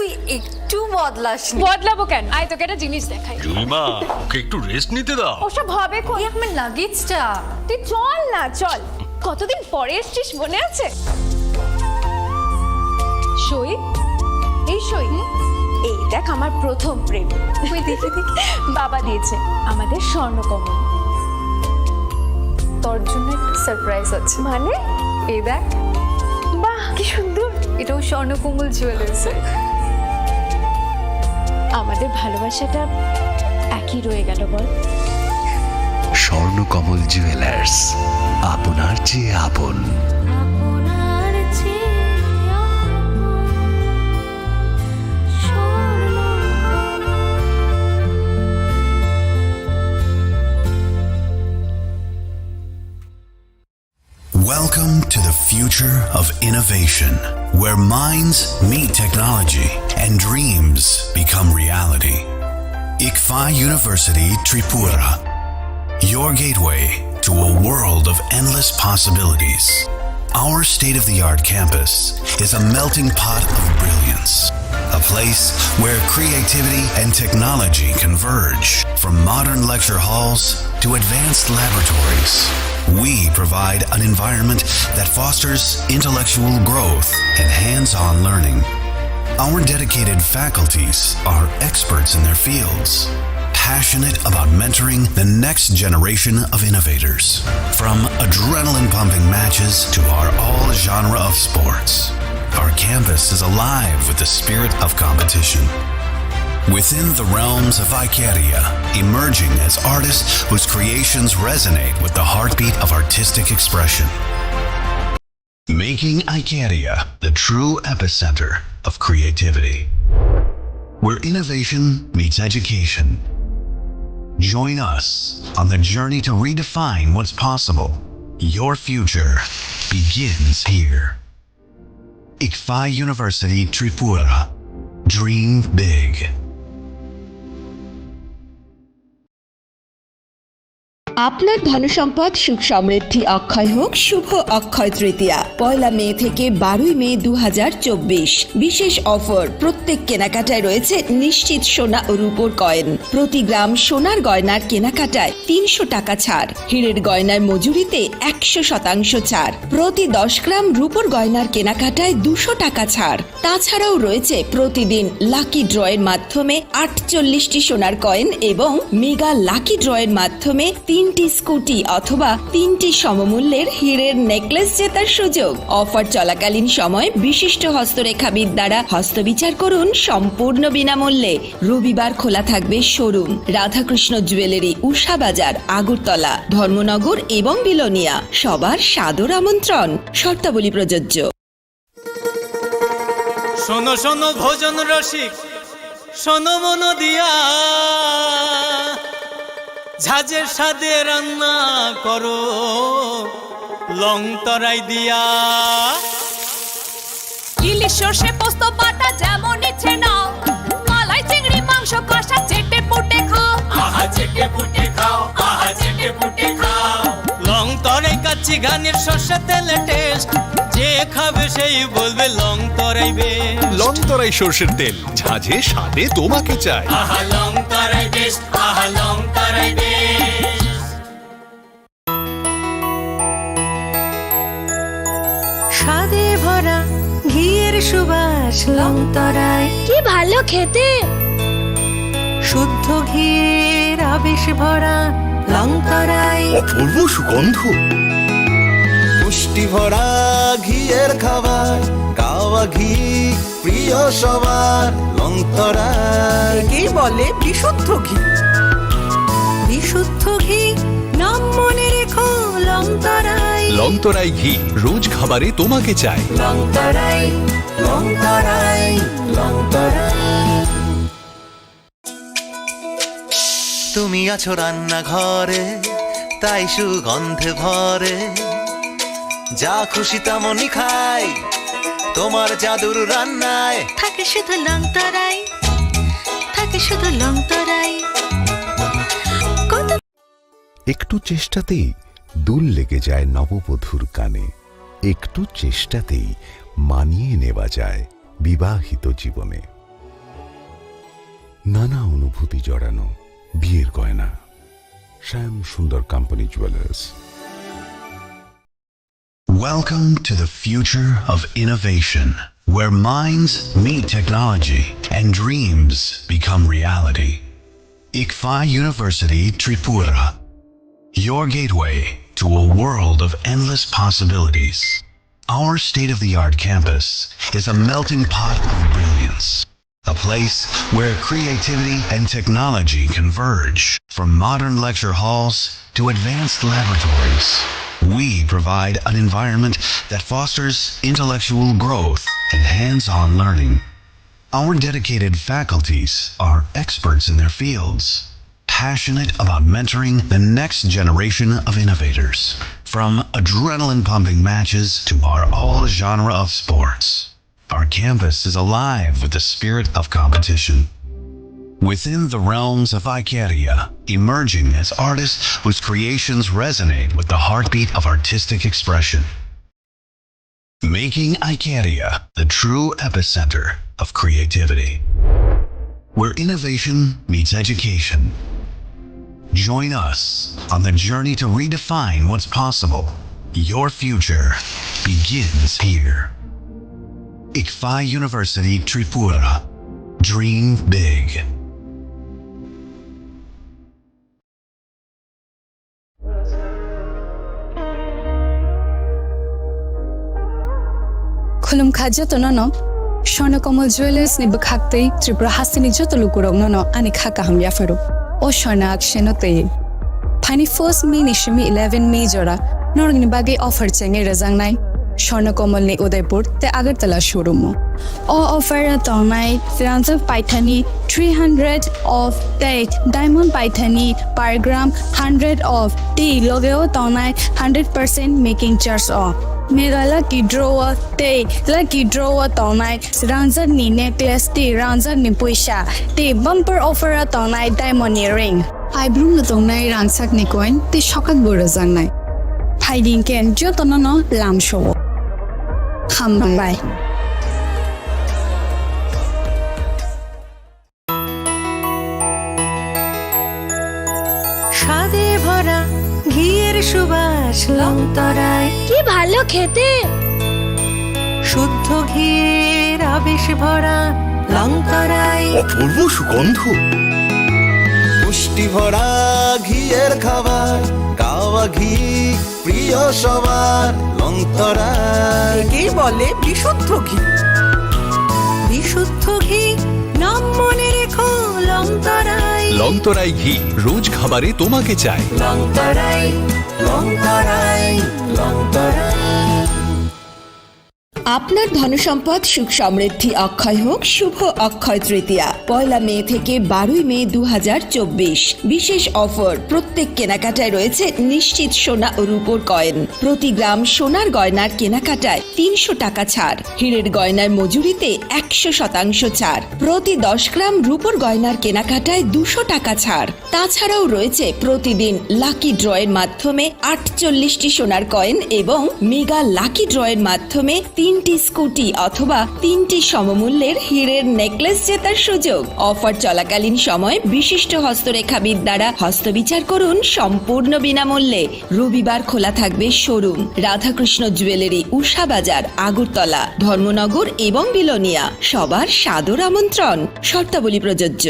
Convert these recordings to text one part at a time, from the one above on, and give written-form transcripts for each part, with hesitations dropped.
তুই একটু বদলাস নি। বদলাবো কেন? আয় তোকে একটা জিনিস দেখাই। জুইমা, ওকে একটু রেস্ট নিতে দাও। ওসব হবে কোন? এই আমার লাগেজটা। তুই চল না, চল। কতদিন পরে এসছিস, মনে আছে? সই, এই সই, এই দেখ আমার প্রথম প্রেম। তুই দেখে দেখে বাবা দিয়েছে আমাদের স্বর্ণকমল। তোর জন্য একটা সারপ্রাইজ আছে। মানে? এই দেখ, বাহ কি সুন্দর। এটাও স্বর্ণকমল জুয়েলার্সে। আমাদের ভালোবাসাটা একই রয়ে গেল বল। স্বর্ণকমল জুয়েলার্স, আপনার চেয়ে আপন। Welcome to the future of innovation, where minds meet technology and dreams become reality. ICFI University Tripura, your gateway to a world of endless possibilities. Our state-of-the-art campus is a melting pot of brilliance, a place where creativity and technology converge. From modern lecture halls to advanced laboratories, we provide an environment that fosters intellectual growth and hands-on learning. Our dedicated faculties are experts in their fields, passionate about mentoring the next generation of innovators. From adrenaline-pumping matches to our all-genre of sports, our campus is alive with the spirit of competition. Within the realms of Icaria, emerging as artists whose creations resonate with the heartbeat of artistic expression. Making Icaria the true epicenter of creativity, where innovation meets education. Join us on the journey to redefine what's possible. Your future begins here. ICFI University Tripura. Dream big. আপনার ধনসম্পদ সুখ সমৃদ্ধি অক্ষয় হোক শুভ অক্ষয় তৃতীয়া 1 মে থেকে 12 মে 2024। বিশেষ offer, প্রত্যেক কেনাকাটায় রয়েছে নিশ্চিত সোনা ও রূপোর কয়েন। প্রতি গ্রাম সোনার গয়নার কেনাকাটায় 300 টাকা ছাড়, হীরের গয়নার মজুরিতে 100% ছাড়, প্রতি 10 গ্রাম রূপোর গয়নার কেনাকাটায় 200 টাকা ছাড়। তাছাড়াও রয়েছে প্রতিদিন লাকি ড্রয়ের মাধ্যমে 48টি সোনার কয়েন এবং মেগা লাকি ড্রয়ের মাধ্যমে 3টি স্কুটি অথবা 3টি সমমূল্যের হীরের নেকলেস জেতার সুযোগ। অফার চলাকালীন সময় বিশিষ্ট হস্তরেখাবিদ দ্বারা হস্তবিচার করুন সম্পূর্ণ বিনামূল্যে। রবিবার খোলা থাকবে শোরুম। রাধাকৃষ্ণ জুয়েলারি, উষা বাজার, আগরতলা, ধর্মনগর এবং বিলোনিয়া। সবার সাদর আমন্ত্রণ। শর্তাবলী প্রযোজ্য। শোনো শোনো ভোজন রসিক, শোনো মন দিয়া, ঝাঁঝের সাদে রান্না করো লং তরাই দিয়া। ইলিশ সর্ষে পোস্ত বাটা যেমন ইচ্ছে নাও, মালাই চিংড়ি মাংস কষা চেটে পুটে খাও, আহা চেটে পুটে খাও, আহা চেটে পুটে খাও। লং তরাই কাচ্চি ঘানির সর্ষে তেলে টেস্ট, যে খাবে সেই বলবে লং তরাই বেশ। লং তরাই সর্ষের তেল, ঝাঁঝে স্বাদে তোমাকে চাই। আহা লং তরাই বেস্ট, আহা লং তরাই বেশ। স্বাদে ভরা ঘিয়ের সুবাস লং তরাই, কি ভালো খেতে। শুদ্ধ ঘিয়ের আবেশ ভরা লং তরাই, অপূর্ব সুগন্ধ। পুষ্টি ভরা ঘিয়ের খাবার, গাওয়া ঘি প্রিয় সবার। লংতরাই কি বলে বিশুদ্ধ ঘি, বিশুদ্ধ ঘি নাম মনে রেখো লং তরাই। লং তরাই ঘি রোজ খাবারে তোমাকে চাই। লং তরাই, লং তরাই, লং তরাই। তুমি আছো রান্নাঘরে, তাই সুগন্ধে ভরে। যা খুশি তেমনই খাই, তোমার জাদুর রান্নায় থাকে শুধু লং তরাই, থাকে শুধু লং তরাই। একটু চেষ্টাতেই দুল লেগে যায় নববধূর কানে, একটু চেষ্টাতেই মানিয়ে নেওয়া যায় বিবাহিত জীবনে। নানা অনুভূতি জড়ানো বিয়ের গয়না। শ্যাম সুন্দর company jewellers. Welcome to the future of innovation, where minds meet technology and dreams become reality. ICFA University Tripura, your gateway to a world of endless possibilities. Our state-of-the-art campus is a melting pot of brilliance, a place where creativity and technology converge. From modern lecture halls to advanced laboratories, we provide an environment that fosters intellectual growth and hands-on learning. Our dedicated faculties are experts in their fields, passionate about mentoring the next generation of innovators, from adrenaline-pumping matches to our all genre of sports. Our campus is alive with the spirit of competition. Within the realms of Ikeria, emerging as artists whose creations resonate with the heartbeat of artistic expression. Making Ikeria the true epicenter of creativity, where innovation meets education. Join us on the journey to redefine what's possible. Your future begins here. ICFA University Tripura. Dream big. Khulum khaja no Swarnakomal Jewelers ni bakhaktei Tripura hasini joto lukurong no ani khaka hamya faru. O Swarna akshenote. Pani 1st May ni shimi 11 May jora norgni bagi offer chenge razang nai. Swarnakomal ni Udaipur te Agartala showroom. O offer tonai Ranjak Paithani 300 of the Diamond Paithani per gram 100 of the logeo tonai 100% making charge off. Mega lucky drawer te lucky drawer tonai Ranjak ni necklace te Ranjak ni puisha te bumper offer tonai diamond earring. I bloom na tonai Ranjak ni coin te shokat borazang nai. Hiding ken jotono no lam show. Bye. স্বাদে ভরা ঘিয়ের সুবাস লংতরায় কি ভালো খেতে শুদ্ধ ঘিয়ের আবেশ ভরা লংতরায় অপূর্ব সুগন্ধ। পুষ্টি ভরা ঘিয়ের খাবার, গাওয়া ঘি প্রিয় সবার, লংতরায় একেই বলে বিশুদ্ধ ঘি। বিশুদ্ধ ঘি নাম মনে রেখো লংতরায়। লংতরাই ঘি রোজ খাবারে তোমাকে চাই। লংতরায় লংতরায় লংতরায়। আপনার ধনসম্পদ সুখ সমৃদ্ধি অক্ষয় হোক শুভ অক্ষয় তৃতীয়া 1 মে থেকে 12 মে 2024। বিশেষ অফার, প্রত্যেক কেনাকাটায় রয়েছে নিশ্চিত সোনা ও রূপোর কয়েন। প্রতি গ্রাম সোনার গয়নার কেনাকাটায় 300 টাকা ছাড়, হীরের গয়নার মজুরিতে 100% ছাড়, প্রতি 10 গ্রাম রূপোর গয়নার কেনাকাটায় 200 টাকা ছাড়। তাছাড়াও রয়েছে প্রতিদিন লাকি ড্রয়ের মাধ্যমে 48টি সোনার কয়েন এবং মেগা লাকি ড্রয়ের মাধ্যমে 3টি স্কুটি অথবা 3টি সমমূল্যের হীরের নেকলেস জেতার সুযোগ। অফার চলাকালীন সময় বিশিষ্ট হস্তরেখাবিদ দ্বারা হস্তবিচার করুন সম্পূর্ণ বিনামূল্যে। রবিবার খোলা থাকবে শোরুম রাধাকৃষ্ণ জুয়েলারি, উষা বাজার, আগরতলা, ধর্মনগর এবং বিলোনিয়া। সবার সাদর আমন্ত্রণ, শর্তাবলী প্রযোজ্য।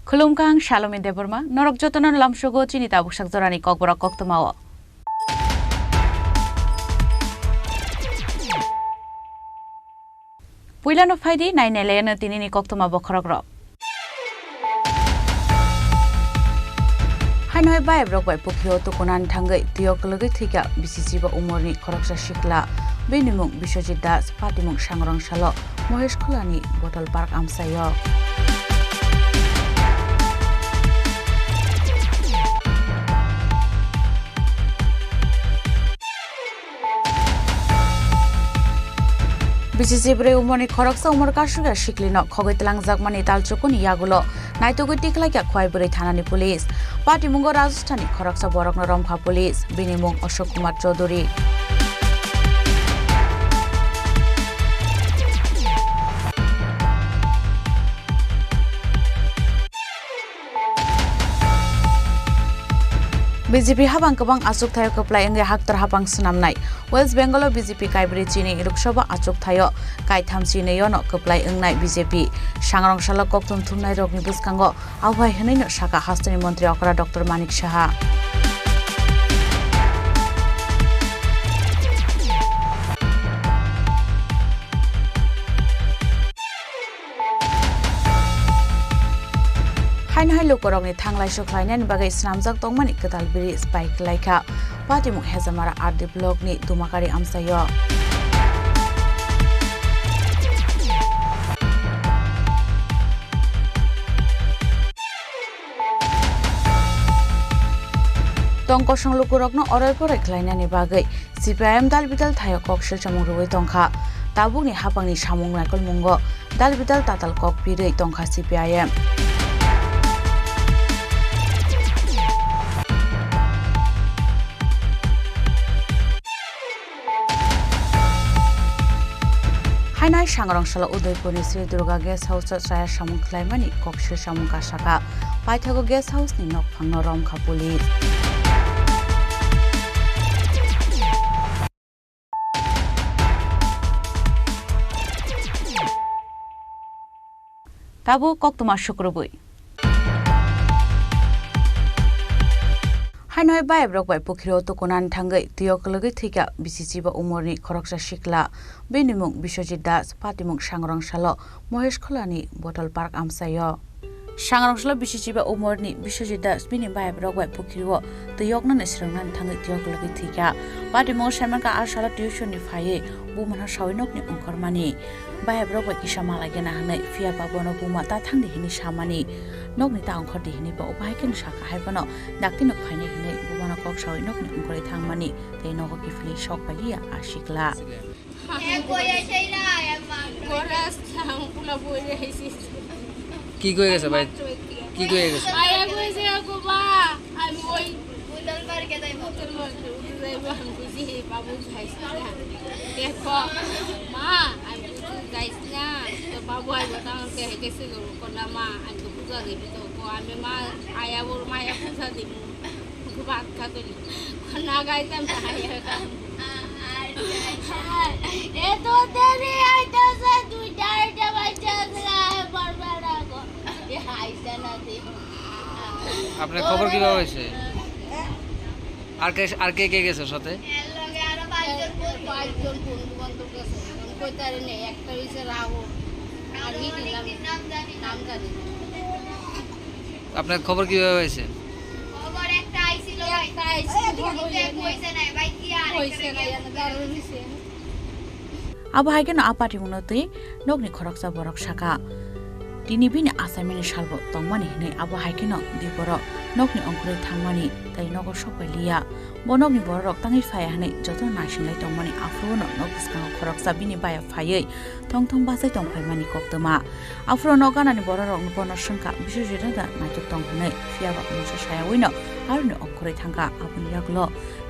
Khulumkang Shalome Deborma, Norok Jotonon Lamshogo, Chinita Bushak Zorani Kokbora Koktomawa. Puilano Faidi, 9 Elena Tinini Koktuma Bokrogro. Hanoi by Brockway Pukio to Konan Tangai, Theokologica, Bisiba Umori, Koroksa Shikla, Benimung, Bishojidas, Patimung Shangrong Shalo, Mohesh Kulani, Bottle Park Amsayo. BCCbre umoni khoroksa umor kasuga shiklino khogitlang jagmani talchukuni yagulo naitogui tiklaiya khwaiburi thanani police patimungo rajasthani khoroksa borokno romkha police binimung Ashok Kumar Chaudhary BJP habang kabang asuk thayo kaplai angge haktar habang sunamnai West Bengal BJP kaibri chini Loksawa asuk thayo kai thamsi ne yono kaplai angnai BJP sangrong sala koktum thumnai rokni buskango awhai hanai no saka hastani mantri Okra Dr. Manik Saha Hanhai Lukorongni Thanglai Sokhlainan bagai snamjak tongmani Kadalbiri Spike Laika Patimuk Hezamara RD Block ni Dumakari Amsayo Tongkosong Lukurokno oral pore khlainani bagai CPIM dalbidal thayo kokshil chamung ruwai tongkha tabukni hapangni samung naikol mungo dalbidal tatal kok pirei tongkha CPIM Hanai sangrong sala Udaipurni Sri Durga Guest House Chaya Samung Klaimani Kokshil Samung Kasaka Paithago Guest House ni Nokphangno Romkha Police Tabu Koktuma Shukrubui Hanoi by Brockway Pukiro to Konan Tangai, Theokologica, BCCba Umori, Koroksa Shikla, Benimung, Bishojidas, Patimung Shangrong Shalo, Mohesh Kulani, Bottle Park Amsayo. Shangrong Shalo BCCba Umorni, Bishojidas, Benim by Brockway Pukiro, the Yognan is Rangan Tangai Theokologica, Patimung Shamanka Ashala tuition if Haye, woman has shawinokni Unkormani. By Brockway Kishamala Ganahane, Fia Babono Buma, that hang the Hinish Hamani. Nokni ta angkhor di hini ba ubaikin shaka haibano dakti nok phaine hini bumana kok shawi nokni ungkori thangmani tei nogo kifli shok palia ashikla কি কই গেছে ভাই কি কই গেছে আয়া কইছে গোবা আমি ওই বুদল মার্কে যাই বুদল মার্কে যাইবো আমি কইছি বাবু যাইছ না দেখো মা আমি যাইছ না তো বাবু আইবো তাহলে হেগেছে কোনা মা আমি তো পূজা দিবি তো আমি মা আয়া ওর মায়া পূজা দিব ভাত খাতে কোনা গাইতাম আয়া এ তো দেরি আইতাছে দুইটা আইটা বাচ্চা বড়বড়া গো এ আইতা না দে আপনার খবর কিভাবে হইছে আর কে গেছে সাথে এর লগে আরো পাঁচজন বন্ধু বান্ধব গেছে কইতারে নেই একটা হইছে রাও আর নাম জানি আপনার খবর কিভাবে হইছে খবর একটা আইছিল একটা আইছিল কইছে না ভাই কি আর কইছে না দারুণ হইছে Abahaiken apati munotui nokni khoroksa borok shaka Tini bini asamini shalbo tongmani hine abahaikeno diboro nokni ongkore thangmani tai nogo sopailia bonokni borok tangi phaya hane joto nasinglai tongmani afrono nogiskang khoroksa bini baya phayei tongthong basai tongphaimani koktoma afro noganani borok nupono shunka bisojeda naitok tonghane fiaba musa sayawino arno ongkore thanga abuni yaglo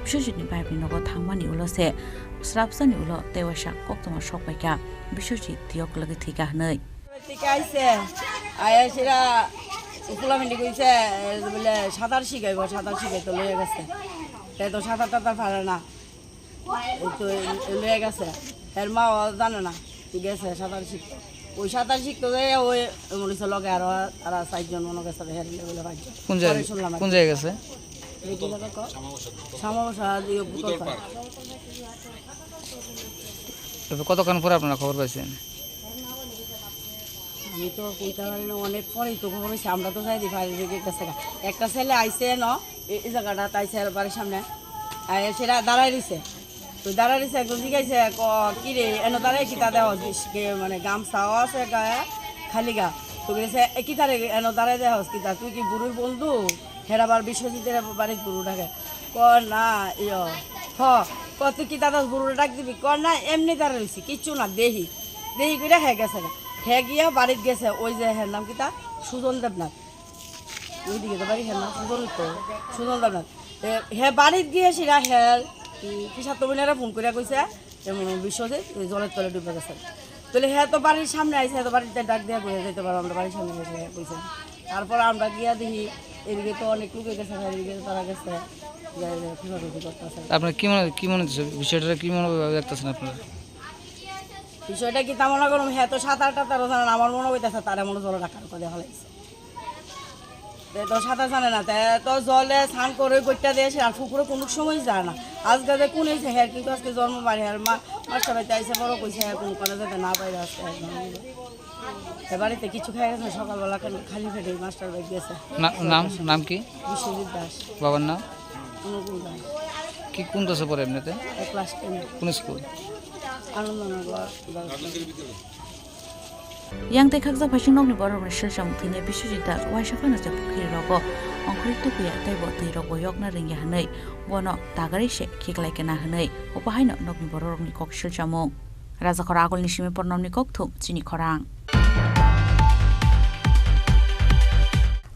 bisojini bayabni nogo thangmani ulose Srapsani ulo tewasha koktoma sokpaika bisojit tioklogi thika hanai আইছে আয়াসিরা উপলামিনি কইছে বলে সাঁতার শিখাইব সাঁতার শিখাইতে লয়ে গেছে তাই তো সাঁতার টাতার পারে না তো লয়ে গেছে এর মা জানে না গেছে সাঁতার শিখতে ওই সাঁতার শিখতে যায় ওই মনে হচ্ছে লগে আরো তারা 4 জন মনে গেছে হেরিলে বলে ভাই কোন জায়গায় গেছে সমস্যা দিয়ে পুতুল কতক্ষণ পরে আপনারা খবর পাইছেন আমি তো কইতে পারি না, অনেক পরেই তো খবর হয়েছে, আমরা তো যাই দিই বাড়ির দিকে কাছে। একটা ছেলে আইসে এই জায়গাটা তাইছে বাড়ির সামনে সেটা দাঁড়াই রয়েছে, তো দাঁড়াই রয়েছে একদম জিজ্ঞাসা কি রে এনে দাঁড়াই কি তা দেওয়া মানে গামছাও আছে গায়ে খালি গা, তো গেছে কি তারে এনে দাঁড়াই দেওয়া হস কি তা তুই কি বুড়ুর বন্ধু হেরাবার বিশ্বজিতের বাড়ির বুড়ু ডাকে কর না তুই কি দাদা বুড়ুরে ডাক দিবি কর না এমনি দাঁড়াই রয়েছি কিচ্ছু না দেহি করে হ্যাঁ গেছে হ্যাঁ গিয়া বাড়িতে গেছে ওই যে হ্যাঁ নাম কি তা সুজন দেবনাথ, ওইদিকে তো বাড়ি হ্যাঁ না সুজন দেবনাথ হ্যাঁ বাড়িতে গিয়ে সেরা হ্যাঁ কি সাতমিনারা ফোন করে কইছে বিশ্বজিৎ জলের তলে ডুবে গেছে, তাহলে হ্যাঁ তো বাড়ির সামনে আইসে তো বাড়িতে ডাক দেওয়া করে যেতে পারো আমরা বাড়ির সামনে গেছে কইছে। তারপর আমরা গিয়া দেখি এদিকে তো অনেক লোকে গেছে, এদিকে তারা গেছে আপনার কি মনে হচ্ছে বিষয়টা কি মনে দেখতেছেন আপনারা? বিষয়টা কি তা মনে করুন হ্যাঁ তো 7-8 তারও জানে না, আমার মনে হইতেছে তারা মনে জলে রাখার কথা হলাইছে তো সাঁতার জানে না, তাই তো জলে স্নান করে গোটা দিয়ে আসে আর পুকুরে কোনো সময় যায় না। আজকে যে কোন হয়েছে হ্যাঁ কিন্তু আজকে জন্ম বাড়ি আর মাস্টার বাড়িতে আইসে বড় কইছে হ্যাঁ কোন কোনো যেতে না পাইলে আজকে একদম বাড়িতে কিছু খেয়ে গেছে সকালবেলা খালি ফেটে মাস্টার বাড়ি গেছে। নাম কি? বিশ্বজিৎ দাস। বাবার নাম? অনুকূল দাস। কি কোন ক্লাসে পড়ে এমনিতে? ক্লাস 10। কোন school? Anandanagar. yang te khakza phasing nok ni borok ni shil sam thine Biswajit Das waisa phana se pukhi rogo ongkhri tu kuya tai bo tei rogo yok na ringya hanai bono tagari se khiklai kena hanai opahai no nok ni borok ni kok shil samung raja khora agol ni simi pornom ni kok thum chini khorang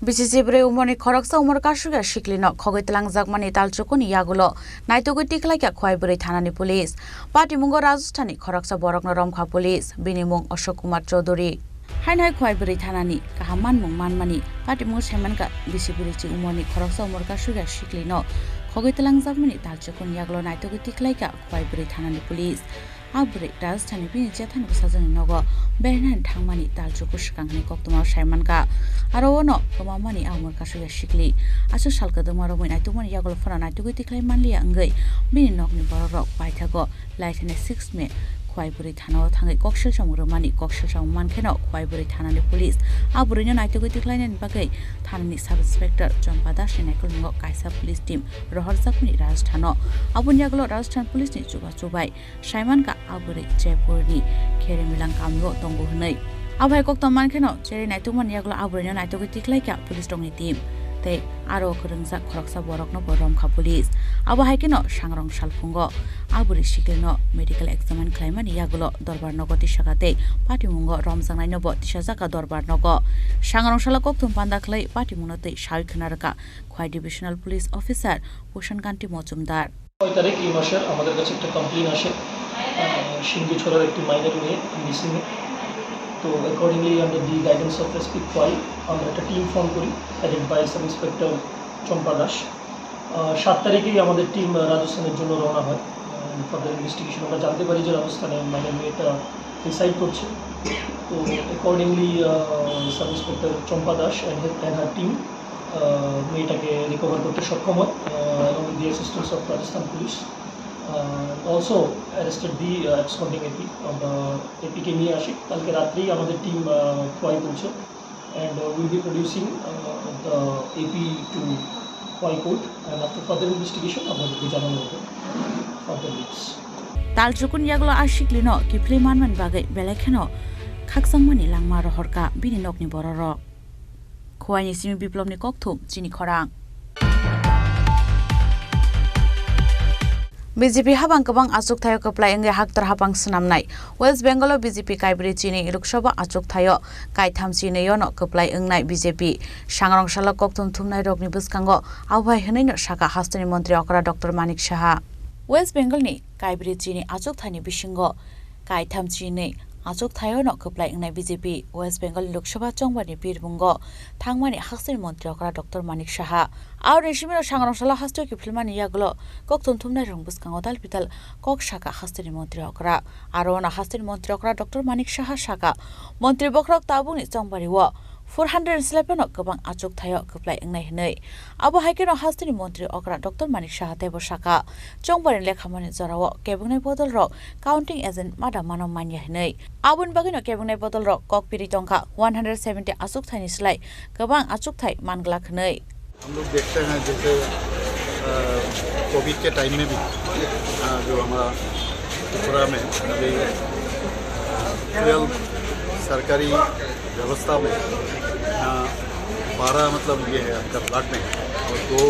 BCCbre umoni khoroksa umor kasuga shiklino khogitlang jakmani talchukuni yagulo naitogoi tiklaika khwaiburi thanani police patimungo Rajasthani khoroksa borokno romkha police binimung Ashok Kumar Chaudhary hainai khwaiburi thanani kahaman mung manmani patimung semanka BCCbre chi umoni khoroksa umor kasuga shiklino khogitlang jakmani talchukuni yagulo naitogoi tiklaika khwaiburi thanani police abure Rajasthani bini jethani sajani nogo behnan thangmani talchuku shikangni koktuma saimanka aro ono komamani amor kasuya shikli asu salkadamaro moi naitumani yagol fara naitugui tiklai manlia angai bini nokni borok paithago laithane 6 May khwaiburi thanao thangai kokshil samurmani kokshil sammankheno khwaiburi thanani police aburino naitugui tiklainen bagai thanani sub inspector Champa Das ni naikol kaisa police team roharjakni Rajasthano abunyaglo Rajasthan police ni chubai saimanka aburi Jaipurni kheremilang kamyo tongo hnai abai kokta mankheno cheri naitumani yaglo aburino naitugui tiklaika police tongni team tei aro khurungja khoroksa borokno boromkha police abo haikeno sangrong salfungo aburi shikleno medical examine claimani yagulo dorbar nogoti sakate patimungo romjangnai nobo tisajaka dorbar nogo sangrong sala koktum panda khlai patimuno tei sai khnaraka khwai divisional police officer Bhushan Kanti Mojumdar 6 তারিখ এই মাসের আমাদের কাছে একটা complain আসে সিঙ্গি ছড়ার একটি minor মেয়ে মিসিং, তো accordingly under the guidance of SP Khowai আমরা একটা টিম ফর্ম করি হেডেড বাই সাব ইন্সপেক্টর চম্পা দাস। 7 তারিখেই আমাদের টিম রাজস্থানের জন্য রওনা হয়। ফার্দার ইনভেস্টিগেশন আমরা জানতে পারি যে রাজস্থানে মাইনর মেয়েটা রিসাইড করছে, তো accordingly sub inspector Champa Das and her team মেয়েটাকে রিকভার করতে সক্ষম হয় along with the assistance of Rajasthan Police. Also arrested the absconding AP. AP কে নিয়ে আসি কালকে রাত্রেই আমাদের টিম খোয়াই পৌঁছে and we'll be producing the AP to Khwai court, and after further investigation আমাদেরকে জানানো হবে further leads. talchukun yaglo ashiklino kifli manman bagai belekheno khaksangmani langma rohorka bini nokni bororok khwai ni simi biplobni kokthum chini khorang BJP habang kabang achuk thayo kaplai enge haktar hapang snamnai West Bengal BJP kaibri chini Lok Sabha achuk thayo kaitham chini yono kaplai engnai BJP sangrong sala kokthum thumnai rokni buskango awhai hnaino saka hastani mantri okra Dr. Manik Saha West Bengal ni kaibri chini achuk thani bisingo kaitham chini achuk thayo no kaplai engnai BJP West Bengal Lok Sabha chongbani birbungo thangmani hastani mantri okra Dr. Manik Saha aur reshimino sangrong sala hasto ki filmani yaglo kokthum thumnai rong buskango dalpital kok saka hastani mantri okra aro na hastani mantri okra Dr. Manik Saha saka mantri bokrok tabungni chongbari wo 411 गोबां आचुक थायो गोप्लाय एंनाय हनै आबो हाइकेनो हास्तिनि मन्त्रि Agra doctor Manik Saha तेबो साका चंबारिन लेखामानि जराव केबुंनाय बदल र काउंटिं agent मादा मानव मान्या हनै आबुन बागिनो केबुंनाय बदल र ककपिरि टंका 170 आचुक थाइनि स्लाय गोबां आचुक थाइ मानगला खनै हम लोग देखते हैं जैसे कोविड के टाइम में भी जो हमारा त्रिपुरा में अभी 12 सरकारी व्यवस्था में 12 मतलब ये है आपका ब्लड में और 2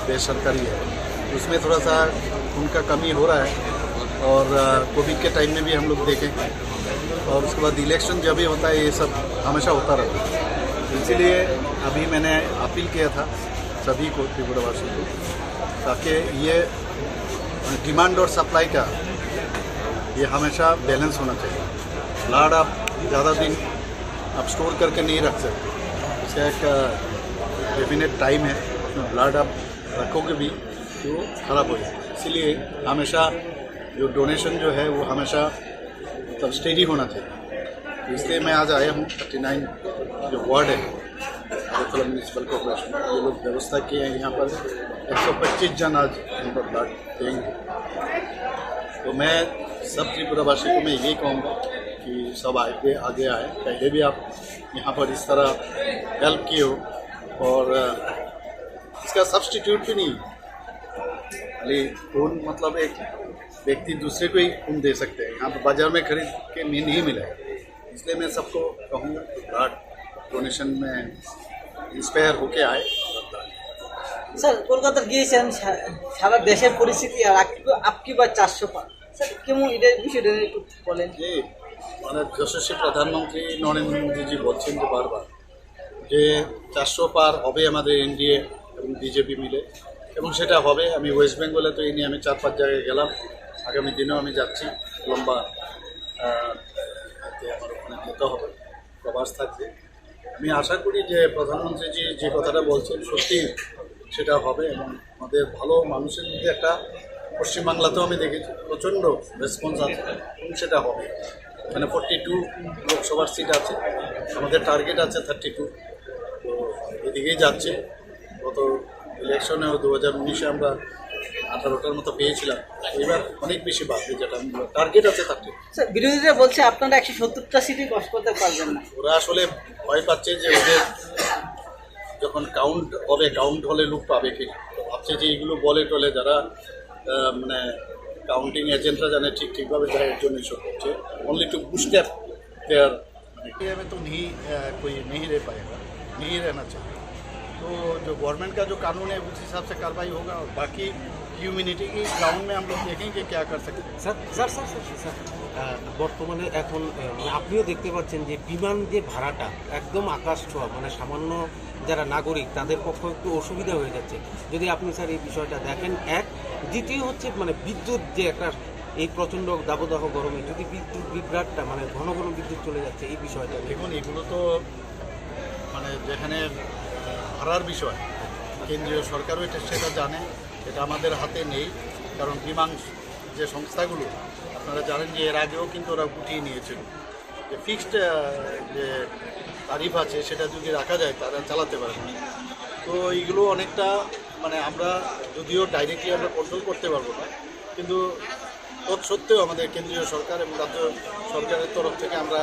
बेसरकारी है, उसमें थोड़ा सा उनका कमी हो रहा है। और कोविड के टाइम में भी हम लोग देखें और उसके बाद इलेक्शन जब भी होता है ये सब हमेशा होता रहता है। इसीलिए अभी मैंने अपील किया था सभी को त्रिपुरावासियों को ताकि ये डिमांड और सप्लाई का ये हमेशा बैलेंस होना चाहिए। ब्लड आप ज़्यादा दिन आप स्टोर करके नहीं रख सकते, इसका एक डेफिनेट टाइम है, ब्लड आप रखोगे भी तो ख़राब हो जाए। इसीलिए हमेशा जो डोनेशन जो है वो हमेशा मतलब स्टेडी होना चाहिए। इसलिए मैं आज आया हूँ 39 जो वार्ड है अगरतला म्यूनसिपल कॉर्पोरेशन, ये लोग व्यवस्था किए हैं यहाँ पर 125 जन आज यहाँ पर ब्लड देंगे। तो मैं सब त्रिपुरावासी को मैं यही कहूँगा कि सब आगे आए। पहले भी आप यहाँ पर इस तरह हेल्प किए हो और इसका सब्स्टिट्यूट भी नहीं खाली खून, मतलब एक व्यक्ति दूसरे को ही खून दे सकते हैं, यहाँ पर बाजार में खरीद के नहीं मिलेगा। इसलिए मैं सबको कहूँगा ब्लड डोनेशन में इंस्पायर होके आए। স্যার কলকাতা গিয়েছেন, সারা দেশের পরিস্থিতি আর আপকি বা 400 পা স্যার কেমন এটার বিষয়টা একটু বলেন। যে মানে যশস্বী প্রধানমন্ত্রী নরেন্দ্র মোদীজি বলছেন যে বারবার যে 400 পার হবে আমাদের এনডিএ এবং বিজেপি মিলে, এবং সেটা হবে। আমি ওয়েস্ট বেঙ্গলে তো এই নিয়ে আমি 4-5 জায়গায় গেলাম, আগামী দিনেও আমি যাচ্ছি। লম্বা আমার ওখানে যেতে হবে, প্রবাস থাকবে। আমি আশা করি যে প্রধানমন্ত্রীজি যে কথাটা বলছেন সত্যি সেটা হবে এবং আমাদের ভালো মানুষের মধ্যে একটা পশ্চিমবাংলাতেও আমি দেখেছি প্রচণ্ড রেসপন্স আছে এবং সেটা হবে। এখানে 42 লোকসভার সিট আছে, আমাদের টার্গেট আছে 32, তো এদিকেই যাচ্ছে। গত ইলেকশনেও 2019-এ আমরা 18টার মতো পেয়েছিলাম, এবার অনেক বেশি বাড়বে, যেটা টার্গেট আছে 30। স্যার বিরোধীরা বলছে আপনারা 170টা সিটই পাস করতে পারবেন না। ওরা আসলে ভয় পাচ্ছে যে ওদের যখন কাউন্ট হবে, কাউন্ট হলে লোক পাবে কি, ভাবছে যে এইগুলো বলে টলে যারা মানে काउंटिंग एजेंटরা জানে ঠিকভাবে যায়, এর জন্য সব হচ্ছে only to boost up there India में तो नहीं कोई नहीं रह पाएगा, नहीं रहना चाहिए। तो जो गवर्नमेंट का जो कानून है उस हिसाब से कार्रवाई होगा और बाकी ह्यूमैनिटी की ग्राउंड में हम लोग देखेंगे क्या कर सकते हैं। স্যার বর্তমানে এখন আপনিও দেখতে পাচ্ছেন যে বিমান যে ভাড়াটা একদম আকাশ ছোঁয়া, মানে সামান্য যারা নাগরিক তাদের পক্ষে একটু অসুবিধা হয়ে যাচ্ছে। যদি আপনি স্যার এই বিষয়টা দেখেন। এক, দ্বিতীয় হচ্ছে মানে বিদ্যুৎ যে একটা এই প্রচণ্ড দাবদাহ গরমে যদি বিদ্যুৎ বিভ্রাটটা মানে ঘন ঘন বিদ্যুৎ চলে যাচ্ছে, এই বিষয়টা দেখুন। এগুলো তো মানে যেখানে ভাড়ার বিষয় কেন্দ্রীয় সরকারও সেটা জানে, এটা আমাদের হাতে নেই। কারণ বিমান যে সংস্থাগুলো আপনারা জানেন যে এর আগেও কিন্তু ওরা উঠিয়ে নিয়েছিল যে ফিক্সড যে তারিফ আছে সেটা যদি রাখা যায় তারা চালাতে পারে না। তো এইগুলো অনেকটা মানে আমরা যদিও ডাইরেক্টলি আমরা কন্ট্রোল করতে পারবো না, কিন্তু তৎসত্ত্বেও আমাদের কেন্দ্রীয় সরকার এবং রাজ্য সরকারের তরফ থেকে আমরা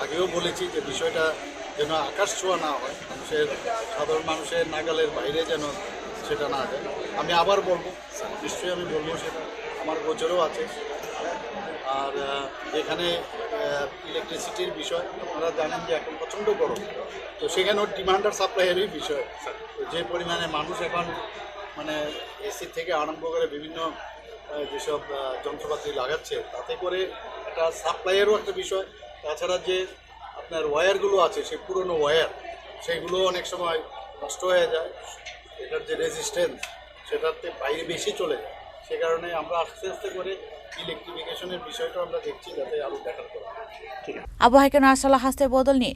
আগেও বলেছি যে বিষয়টা যেন আকাশ ছোঁয়া না হয়, মানুষের সাধারণ মানুষের নাগালের বাইরে যেন সেটা না যায়। আমি আবার বলবো, নিশ্চয়ই আমি বলবো, সেটা আমার গোচরেও আছে। আর যেখানে ইলেকট্রিসিটির বিষয় আপনারা জানেন যে এখন প্রচণ্ড গরম, তো সেখানেও ডিমান্ড আর সাপ্লাইয়েরই বিষয়। যে পরিমাণে মানুষ এখন মানে এসি থেকে আরম্ভ করে বিভিন্ন যেসব যন্ত্রপাতি লাগাচ্ছে, তাতে করে একটা সাপ্লাইয়েরও একটা বিষয়। তাছাড়া যে আপনার ওয়্যারগুলো আছে, সেই পুরনো ওয়্যার, সেগুলো অনেক সময় নষ্ট হয়ে যায়, এটার যে রেজিস্ট্যান্স সেটাতে বাইরে বেশি চলে যায়। সে কারণে আমরা আস্তে আস্তে করে ইলেকট্রিফিকেশনের বিষয়টা আমরা দেখছি যাতে আরও ব্যাটার করা। আবহাওয়া আসলা হাস্তে বদলনি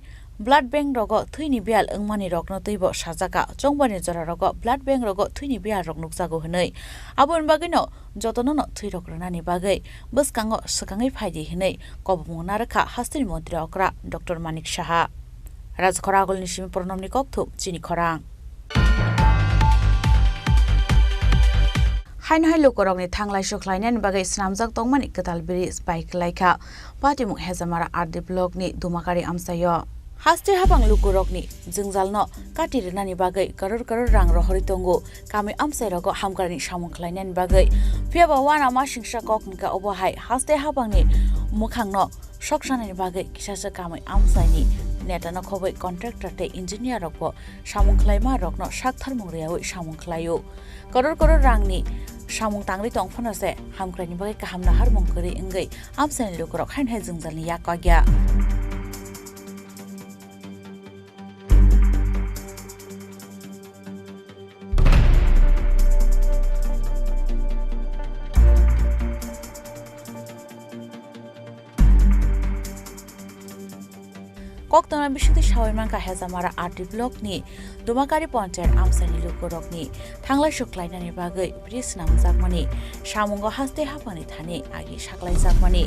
ব্লাড ব্যাংক রগ থুইনি বিয়াল ওংমানি রগ্ন তৈব সাজাকা চংবানি জরা রগ ব্লাড ব্যাংক রগ থুইনি বিয়াল রগ নুকজাগো হनै আবন বাগैनो যতনनो थुइ रग्रानानि बागै बसकांगो सकाङै फायदि हनै कबमुना रखा हास्तिनि मन्त्रि अक्रा डॉक्टर मानिक साहा রাজখরা আগলনি সিমি প্রণমনি ককথুপ চিনি খরাং हाइन लोकरंगनि थांलाय सख्लायनायनि बागै स्नामजाक दंमोन गदाल ब्रिज बाइक लाइखा पाटिमुख हेजामारा आरडि ब्लकनि दुमाकारि आमसायो हास्ते हाबां लुकुरकनि जोंजालनो काटिरनानि बागै करोड़ करोड़ रां रहरि तंगो कामे आमसायरगो हामगारनि सामुखलायनायनि बागै फियाबा वाना मा सिंसा ककनका अबहाय हास्ते हाबांनि मुखांनो सकसानानि बागै किसासो कामे आमसायनि नेटानो खबै कन्ट्राक्टर ते इन्जिनियर रकबो सामुखलायमा रकनो साकथार मुंग्रियावै सामुखलायो करोड़ करोड़ रांनि सामुं तांग्रि तंफनसे हामग्रानि बागै काहामना हार मंकरि इंगै आमसायनि लुकुरक हाइन जोंजालनि याकाग्या कक्तमा बिशुद्धि सावयमानका हेजामारा आरडि ब्लकनि दुमाकारि पन्चायत आमसायनि लुकुरकनि थांलाय सख्लायनायनि बागै ब्रिज नामजाकमानि सामुंगो हास्ते हाबानि थाने आगि साख्लायजाकमानि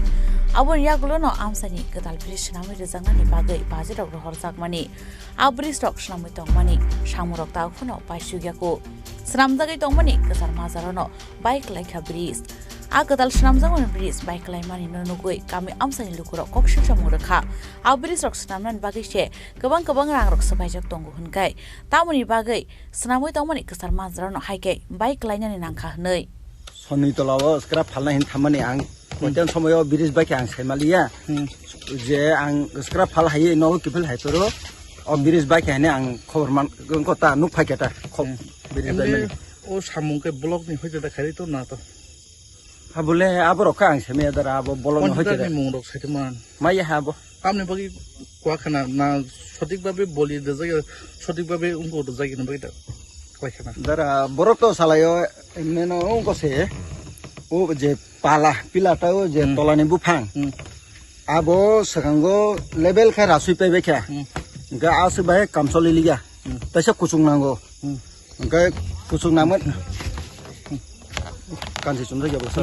आबोनि यागुलोनो आमसायनि गदाल ब्रिज नामै रोजांनायनि बागै बाजेराव रहरजाकमानि आ ब्रिज रक स्नामै तंमानि सामुरक तागफुनाव बायसुग्याको स्नामजागै तंमानि गजार माजारानो बाइक लाइखा ब्रिज आ गदाल स्नामजागमानि ब्रिज बाइक लाइमानि ननुगै गामि आमसायनि लुकुरक कक्सिन सामुरखा आ ब्रिज रक स्नामनायनि बागै से गोबां रां रक सबायजक दंगो हुनगाय तामुनि बागै स्नामै तंमानि गजार माजारानो हाइकै बाइक लाइनानि नांखा हनै सन्नितलाव स्क्राप फालनाय हिन थामानि आं कोनतेन समायाव ब्रिज बाइक आं सायमालिया जे आं स्क्राप फाल हायो नव किफिल हायतरो अ ब्रिज बाइक हाने आं खबर मान गंकता नुक फाकेटा खब ब्रिज बाइक ओ सामुंके ब्लॉक नि होते देखारि तो ना तो हाबले आबरका आं सेमे दरा आब ब्लॉक नि होते मुंरक साइतमान माय हाब कामनि बागै क्वाखाना ना सঠিকভাবে বলি দে জায়গা সঠিকভাবে উনকো জায়গা না বাইটা क्वाखाना दरा बरक तो सालायो एमनेनो उनकोसे ओ जे पाला पिलाटा ओ जे तलानि बुफां आबो सगांगो लेभेल खा रासुइ पाइबे खा गा आसु बाय कामसलि लिगा तैसे कुसुं नांगो गा कुसुं नामन कान्सि चुन जायगा बस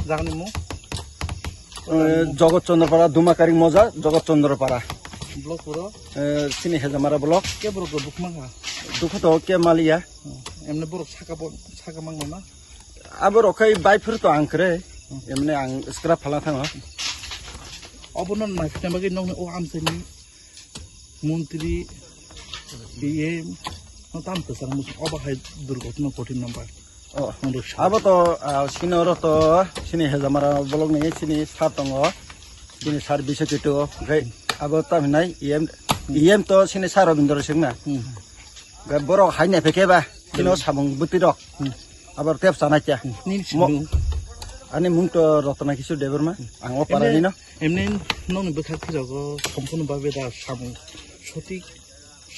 जागनि मु जगत चन्द्रपाड़ा दुमाकारि मजा जगत चन्द्रपाड़ा ब्लॉक पुरो सिनि हेजामारा ब्लॉक के ब्लॉक बुकमांगा दुख तो के मालिया एमने ब्लॉक साका मांगो ना अब रखै बाइफोर तो आंकरे एमने आं स्क्राप फाला थाङो अबनो नायफिना बागै नों ओ आमसायनि मन्त्रि बिए ताम तसर मुस अबहाय दुर्घटना 14 नम्बर अब तो सिनर तो सिनि हेजामारा ब्लॉक नि सिनि सातंग सिनि सार बिसेटितो गै अब तामिनाय इएम तो सिनि सार रविन्द्र सिंह ना गै बर हाइना फेकेबा सिनो सामुं बुतिरक आबार टेप सानाच्या आनि मुं तो रत्ना किशोर देबरमा आं अपारानि न एमने नोंनि बखाथि रगो सम्पूर्ण भाबे दा सामुं सঠিক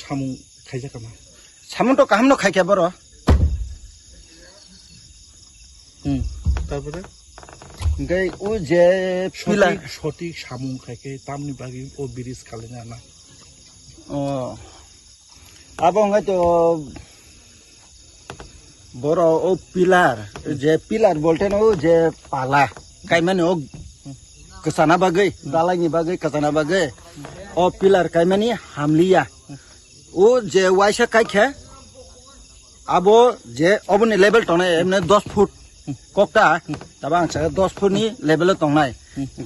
सामुं खाइजा कामा सामुं तो काहाम न खाइके बर তারপরে गै उ जे पिला সঠিক সামুং খাইকে তামনি বাগি ও ব্রিজ খালে না अब हंगाय तो बर ओ पिलार बोलते न जे पाला कायमानि ओ कसाना बागै दालायनि बागै कसाना बागै ओ पिलार कायमानि हामलिया ओ जे वाइसा काइखे अब जे अबनि लेभेल तने एमने 10 फुट कक्टा तब आं 10 फुटनि लेभेल तंनाय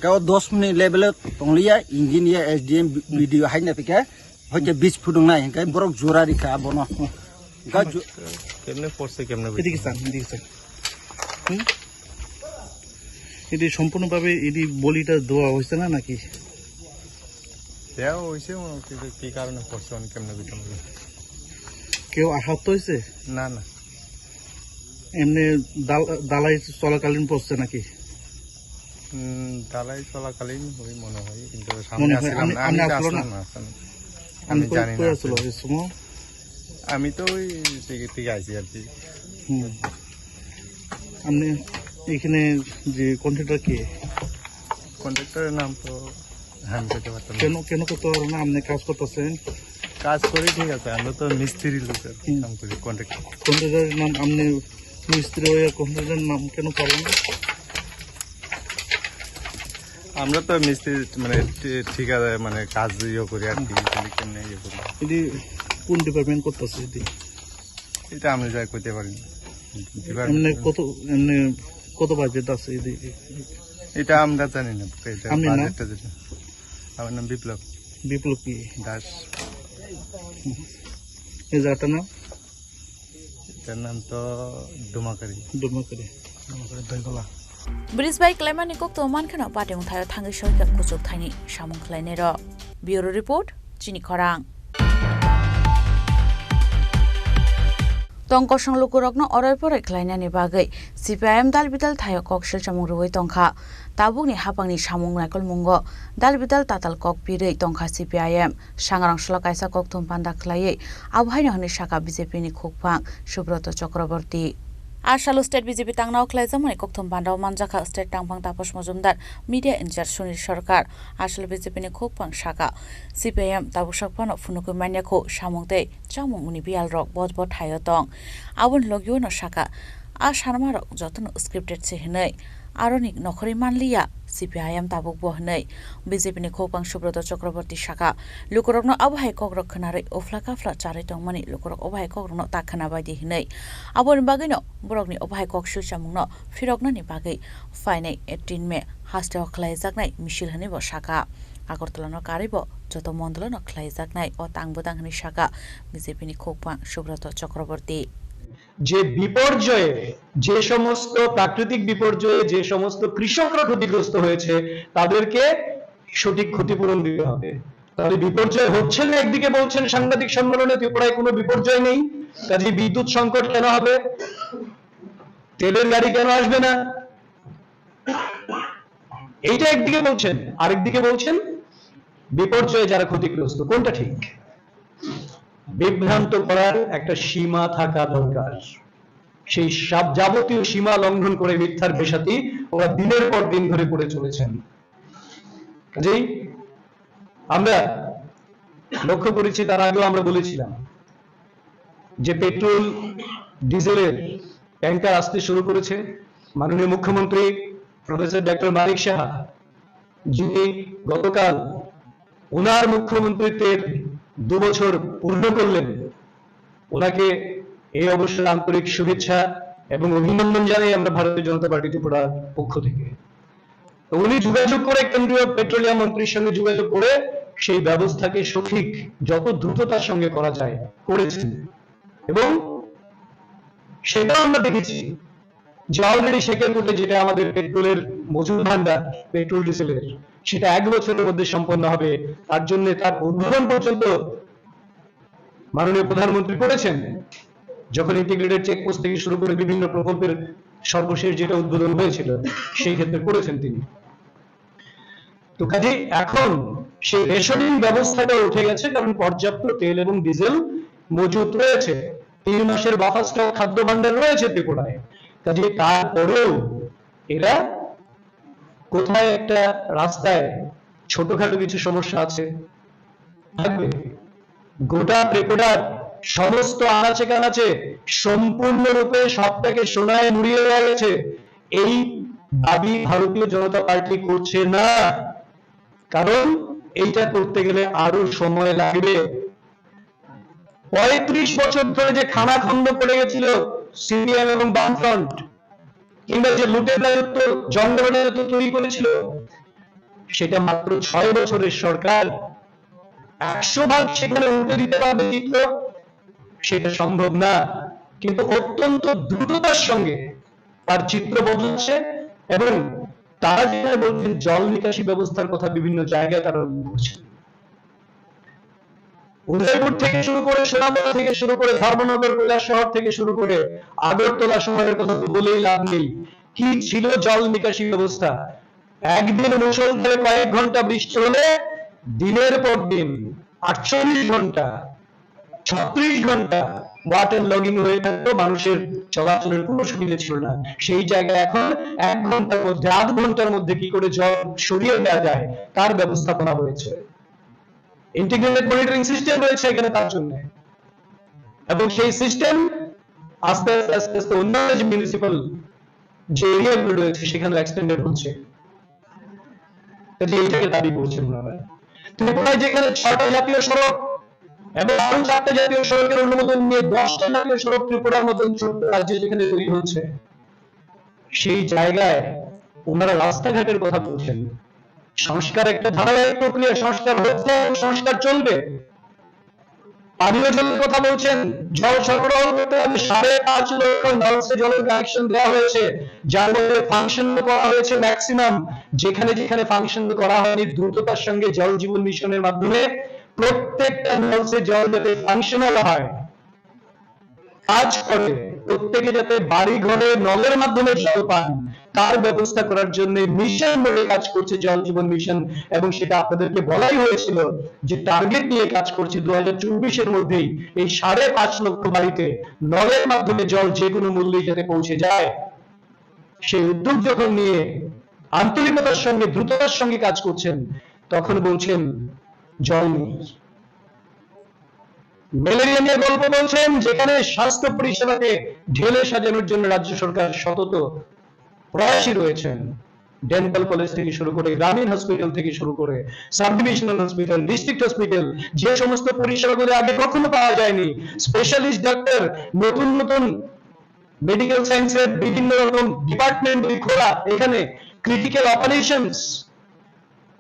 का 10 फुटनि लेभेल तंलिया इंजिनियर एसडीएम वीडियो हाइना पिके हयते 20 फुट नाय का बरक जुरारि का बनो का केमने फोर्स केमने एदिके सान এটি সম্পূর্ণভাবে এটি বলিটা দেওয়া হয়েছে না নাকি দেওয়া হয়েছে কি কারণে পড়ছে কেমনে বিতরণ কেউ আহত হয়েছে না না এমনি দালাই চলাকালীন পড়ছে নাকি দালাই চলাকালীন হই মনে হয় কিন্তু সামনে আসলাম না আমি আসলাম না আমি জানি না আমি তো ওই থেকে আইছি আর কি আপনি এখানে যে কন্ট্রাক্টর কে কন্ট্রাক্টরের নাম তো আমি বলতে পারতাম না কেন করতে পারবেন না আপনি কাজ করতেছেন কাজ করি ঠিক আছে আমরা তো মিস্ত্রি লোকের কাম করি কন্ট্রাক্টরের নাম আপনি মিস্ত্রি হয়ে কন্ট্রাক্টরের নাম কেন পারবেন আমরা তো মিস্ত্রি মানে ঠিক আছে মানে কাজ ইয়ে করি আর কি কেমনে ইয়ে করি এটি কোন ডিপার্টমেন্ট করতেছে এটি এটা আমি যাই করতে পারি না এমনি কত বাজেট আছে এটি এটা আমরা জানি না এটা আপনি না? বাজেটটা যেটা আমার নাম বিপ্লব কি দাস এই জায়গাটার নাম এটার নাম তো ডুমাকারি দইগলা ব্রিজ বাই ক্লাইমাनि कक तो मानखना पाटें थायो थांगै सयका कुचुक थाइनि सामुं खलायने र ब्यूरो रिपोर्ट चिनि खरां तंकसं लुकुरकनो अरायपराय खलायनानि बागै सिपिआइएम दालबिदाल थायो ककसेल सामुं रुवै तंखा ताबुकनि हापांनि सामुं नायकल मुंगो दालबिदाल ताताल कक पिरै तंखा सिपिआइएम सांग्रांसल कायसा कक थुमपान्दा खलायै आबहायनो हनि शाखा बिजेपिनि खुकफां सुब्रत चक्रवर्ती आशालु स्टेट बीजेपी तांगनाव खलायजामनि कक्थम बान्दाव मानजाखा स्टेट तांफां तापस मजुमदार मीडिया इनचार्ज सुनील सरकार आशालु बीजेपीनि खुकफां शाखा सीपीआईएम ताबुसाकफानो फुनुकु मान्याखौ सामुंतै चामुं मुनि बियाल रक बजबत थायो दं आबुन लगियोनो शाखा आ सारमारक जतन स्क्रिप्टेड सेहनै आरनिक नखरै मानलिया सीपीआईएम ताबुक बहनै बीजेपीनि खुकफां सुब्रत चक्रवर्ती शाखा लुकुरकनो आबहाय कग्रक खनारै उफ्ला काफ्ला चारै दंमानि लुकुरक अबहाय कग्रकनो ताखना बायदि हनै आबोनि बागैनो बरकनि अबहाय कक्सु सामुंनो फिरकनानि बागै फाइनै 18 मे हास्टेव खलायजाकनाय मिसिल हनै ब शाखा আগরতলানো কারিব যত মন্ডলনো खलायजाकनाय अ तांबोदांनि शाखा बीजेपीनि खुकफां सुब्रत चक्रवर्ती যে বিপর্যয়ে যে সমস্ত প্রাকৃতিক বিপর্যয়ে যে সমস্ত কৃষকরা ক্ষতিগ্রস্ত হয়েছে তাদেরকে সঠিক ক্ষতিপূরণ দিতে হবে তাহলে বিপর্যয় হচ্ছে না একদিকে বলছেন সাংবাদিক সম্মেলনে ত্রিপুরায় কোনো বিপর্যয় নেই কাজে বিদ্যুৎ সংকট কেন হবে তেলের গাড়ি কেন আসবে না এইটা একদিকে বলছেন আরেকদিকে বলছেন বিপর্যয়ে যারা ক্ষতিগ্রস্ত কোনটা ঠিক বিভ্রান্ত করার একটা সীমা থাকা দরকার সেই সব যাবতীয় সীমা লঙ্ঘন করে মিথ্যার পেশাতি ওরা দিনের পর দিন ধরে করে চলেছেন কাজেই আমরা লক্ষ্য করেছি তার আগেও আমরা বলেছিলাম যে পেট্রোল ডিজেলের ট্যাঙ্কার আসতে শুরু করেছে মাননীয় মুখ্যমন্ত্রী প্রফেসর ডক্টর মানিক সাহা যিনি গতকাল ওনার মুখ্যমন্ত্রীত্বের 2 বছর পূর্ণ করলেন ওনাকে এই অবসরে আন্তরিক শুভেচ্ছা এবং অভিনন্দন জানাই আমরা ভারতীয় জনতা পার্টি ত্রিপুরার পক্ষ থেকে তো উনি যোগাযোগ করে কেন্দ্রীয় পেট্রোলিয়াম মন্ত্রীর সঙ্গে যোগাযোগ করে সেই ব্যবস্থাকে সঠিক যত দ্রুততার সঙ্গে করা যায় করেছেন এবং সেটা আমরা দেখেছি যে অলরেডি শেখেরপুরে যেটা আমাদের পেট্রোলের মজুদ ভান্ডার পেট্রোল ডিজেলের সেটা 1 বছরের মধ্যে সম্পন্ন হবে তার জন্য তার উদ্বোধন পর্যন্ত মাননীয় প্রধানমন্ত্রী করেছেন যখন ইন্টিগ্রেটেড চেকপোস্ট থেকে শুরু করে বিভিন্ন প্রকল্পের সর্বশেষ যেটা উদ্বোধন হয়েছিল সেই ক্ষেত্রে করেছেন তিনি তো কাজে এখন সেই রেশনিং ব্যবস্থাটা উঠে গেছে কারণ পর্যাপ্ত তেল এবং ডিজেল মজুদ রয়েছে 3 মাসের বাফার স্টক খাদ্য ভান্ডার রয়েছে ত্রিপুরায় কাজে তারপরেও এরা কোথায় একটা রাস্তায় ছোটখাটো কিছু সমস্যা আছে থাকবে গোটা ত্রিপুরার সমস্ত আনাচে কানাচে সম্পূর্ণরূপে সবটাকে সোনায় মুড়িয়ে দেওয়া গেছে এই দাবি ভারতীয় জনতা পার্টি করছে না কারণ এইটা করতে গেলে আরো সময় লাগবে 35 বছর ধরে যে খানাখন্দ পড়ে গেছিল সিপিএম এবং বামফ্রন্ট কিংবা যে লুটের রাজত্ব জঙ্গলের রাজত্ব তৈরি করেছিল সেটা মাত্র 6 বছরের সরকার 100% সেখানে উল্টে দিতে পারবে চিত্র সেটা সম্ভব না কিন্তু অত্যন্ত দ্রুততার সঙ্গে তার চিত্র বদলাচ্ছে এবং তারা যেটা বলছেন জল নিকাশি ব্যবস্থার কথা বিভিন্ন জায়গায় তারা বলছে উদয়পুর থেকে শুরু করে সোনামুড়া থেকে শুরু করে ধর্মনগর কৈলাসহর থেকে শুরু করে আগরতলা শহরের কথা বলেই লাভ নেই কি ছিল জল নিকাশি ব্যবস্থা একদিন মুষলধারে কয়েক ঘন্টা বৃষ্টি হলে দিনের পর দিন 48 ঘন্টা 36 ঘন্টা ওয়াটার লগিং হয়ে থাকতো মানুষের চলাচলের কোনো সুবিধা ছিল না সেই জায়গায় এখন 1 ঘন্টার মধ্যে 8 ঘন্টার মধ্যে কি করে জল সরিয়ে দেওয়া যায় তার ব্যবস্থাপনা হয়েছে ইন্টিগ্রেটেড মনিটরিং সিস্টেম রয়েছে এখানে তার জন্য এবং সেই সিস্টেম আস্তে আস্তে অন্য যে মিউনিসিপাল যে এরিয়াগুলো রয়েছে সেখানে এক্সটেন্ডেড হচ্ছে এইটাকে দাবি করছেন ওনারা। ত্রিপুরায় যেখানে 6টা জাতীয় সড়ক এবং আরো 4টা জাতীয় সড়কের অনুমোদন নিয়ে 10টা জাতীয় সড়ক ত্রিপুরার মতন ছোট্ট রাজ্যে যেখানে তৈরি হচ্ছে, সেই জায়গায় ওনারা রাস্তাঘাটের কথা বলছেন। সংস্কার একটা ধারাবাহিক প্রক্রিয়া, সংস্কার হচ্ছে, সংস্কার চলবে। পানীয় জলের কথা বলছেন, জল সরবরাহ করতে হবে। 5.5 লক্ষ নলসে জলের কানেকশন দেওয়া হয়েছে, যার মধ্যে ফাংশন করা হয়েছে ম্যাক্সিমাম। যেখানে যেখানে ফাংশন করা হয়নি, দ্রুততার সঙ্গে জল জীবন মিশনের মাধ্যমে প্রত্যেকটা নলসে জল যাতে ফাংশনাল হয়, কাজ করে, প্রত্যেকে যাতে বাড়ি ঘরে নলের মাধ্যমে জল পান, তার ব্যবস্থা করার জন্য মিশন বলে কাজ করছে জল জীবন মিশন। এবং সেটা আপনাদেরকে বলাই হয়েছিল যে টার্গেট নিয়ে কাজ করছে 2024-এর মধ্যেই এই 5.5 লক্ষ বাড়িতে নলের মাধ্যমে জল যে কোনো মূল্যে যাতে পৌঁছে যায়। সেই উদ্যোগ যখন নিয়ে আন্তরিকতার সঙ্গে দ্রুততার সঙ্গে কাজ করছেন, তখন বলছেন জল নেই। ম্যালেরিয়া নিয়ে গল্প বলছেন, যেখানে স্বাস্থ্য পরিষেবাকে ঢেলে সাজানোর জন্য রাজ্য সরকার সতত প্রয়াসী রয়েছেন। ডেন্টাল কলেজ থেকে শুরু করে, গ্রামীণ হসপিটাল থেকে শুরু করে, sub divisional hospital, district hospital, যে সমস্ত পরিষেবাগুলো আগে কখনো পাওয়া যায়নি, স্পেশালিস্ট ডাক্তার, নতুন নতুন মেডিকেল সায়েন্সের বিভিন্ন রকম ডিপার্টমেন্ট খোলা, এখানে ক্রিটিক্যাল অপারেশনস,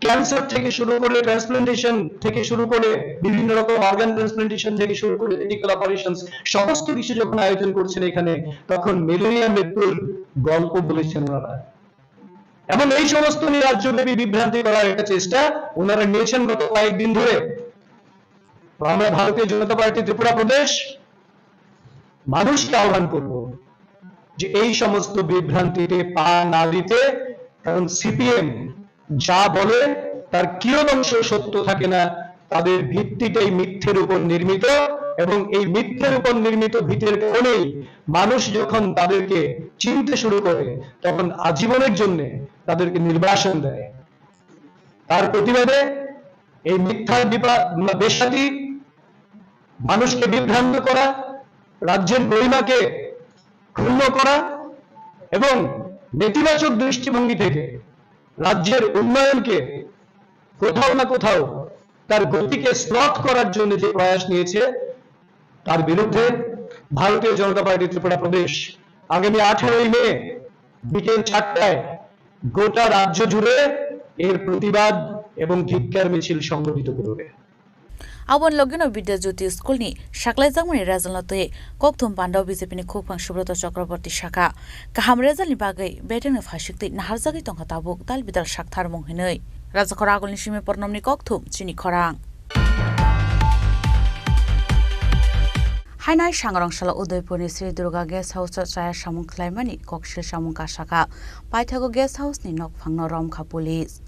ক্যান্সার থেকে শুরু করে, ট্রান্সপ্লান্টেশন থেকে শুরু করে, বিভিন্ন রকম অর্গান ট্রান্সপ্লান্টেশন থেকে শুরু করে মেডিকেল অপারেশনস, সমস্ত কিছু যখন আয়োজন করছেন এখানে, তখন ম্যালেরিয়া মৃত্যুর গল্প বলেছেন ওনারা। এবং এই সমস্ত নিয়ে রাজ্যব্যাপী বিভ্রান্তি করার একটা চেষ্টা ওনারা নিয়েছেন গত কয়েকদিন ধরে। আমরা ভারতীয় জনতা পার্টি ত্রিপুরা প্রদেশ মানুষকে আহ্বান করব যে এই সমস্ত বিভ্রান্তিতে পা না দিতে, কারণ সিপিএম যা বলে তার কিয়দংশ সত্য থাকে না, তাদের ভিত্তিটাই মিথ্যের উপর নির্মিত। এবং এই মিথ্যের উপর নির্মিত ভিতের কোণেই মানুষ যখন তাদেরকে চিনতে শুরু করে, তখন আজীবনের জন্য তাদেরকে নির্বাসন দেয়। তার প্রতিবাদে এই মিথ্যার বেশাতি, মানুষকে বিভ্রান্ত করা, রাজ্যের গরিমাকে ক্ষুণ্ণ করা এবং নেতিবাচক দৃষ্টিভঙ্গি থেকে রাজ্যের উন্নয়নকে কোথাও না কোথাও তার গতিকে স্লথ করার জন্য যে প্রয়াস নিয়েছে, তার বিরুদ্ধে ভারতীয় জনতা পার্টি ত্রিপুরা প্রদেশ আগামী 18 মে বিকেল 4টায় গোটা রাজ্য জুড়ে এর প্রতিবাদ এবং ধিক্কার মিছিল সংগঠিত করবে। Abon login of Vidya Jyoti School ni Shaklai Jangmani Rezal Notoye Kokthum Pandau BJP ni Khopang Subrata Chakraborty Shaka Kaham Rezal ni bagai Beteng of Hashikti Naharzagi Tongkatabuk Dal Bidal Shakthar Monghinoi Raja Koragol ni Shime Pornom ni Kokthum Chini Korang Hainai Shangrong Shala Udaipur ni Sri Durga Guest House Chaya Samung Klaimani Kokshil Samung Kashaka Paithago Guest House ni Nokphangno Romkha Police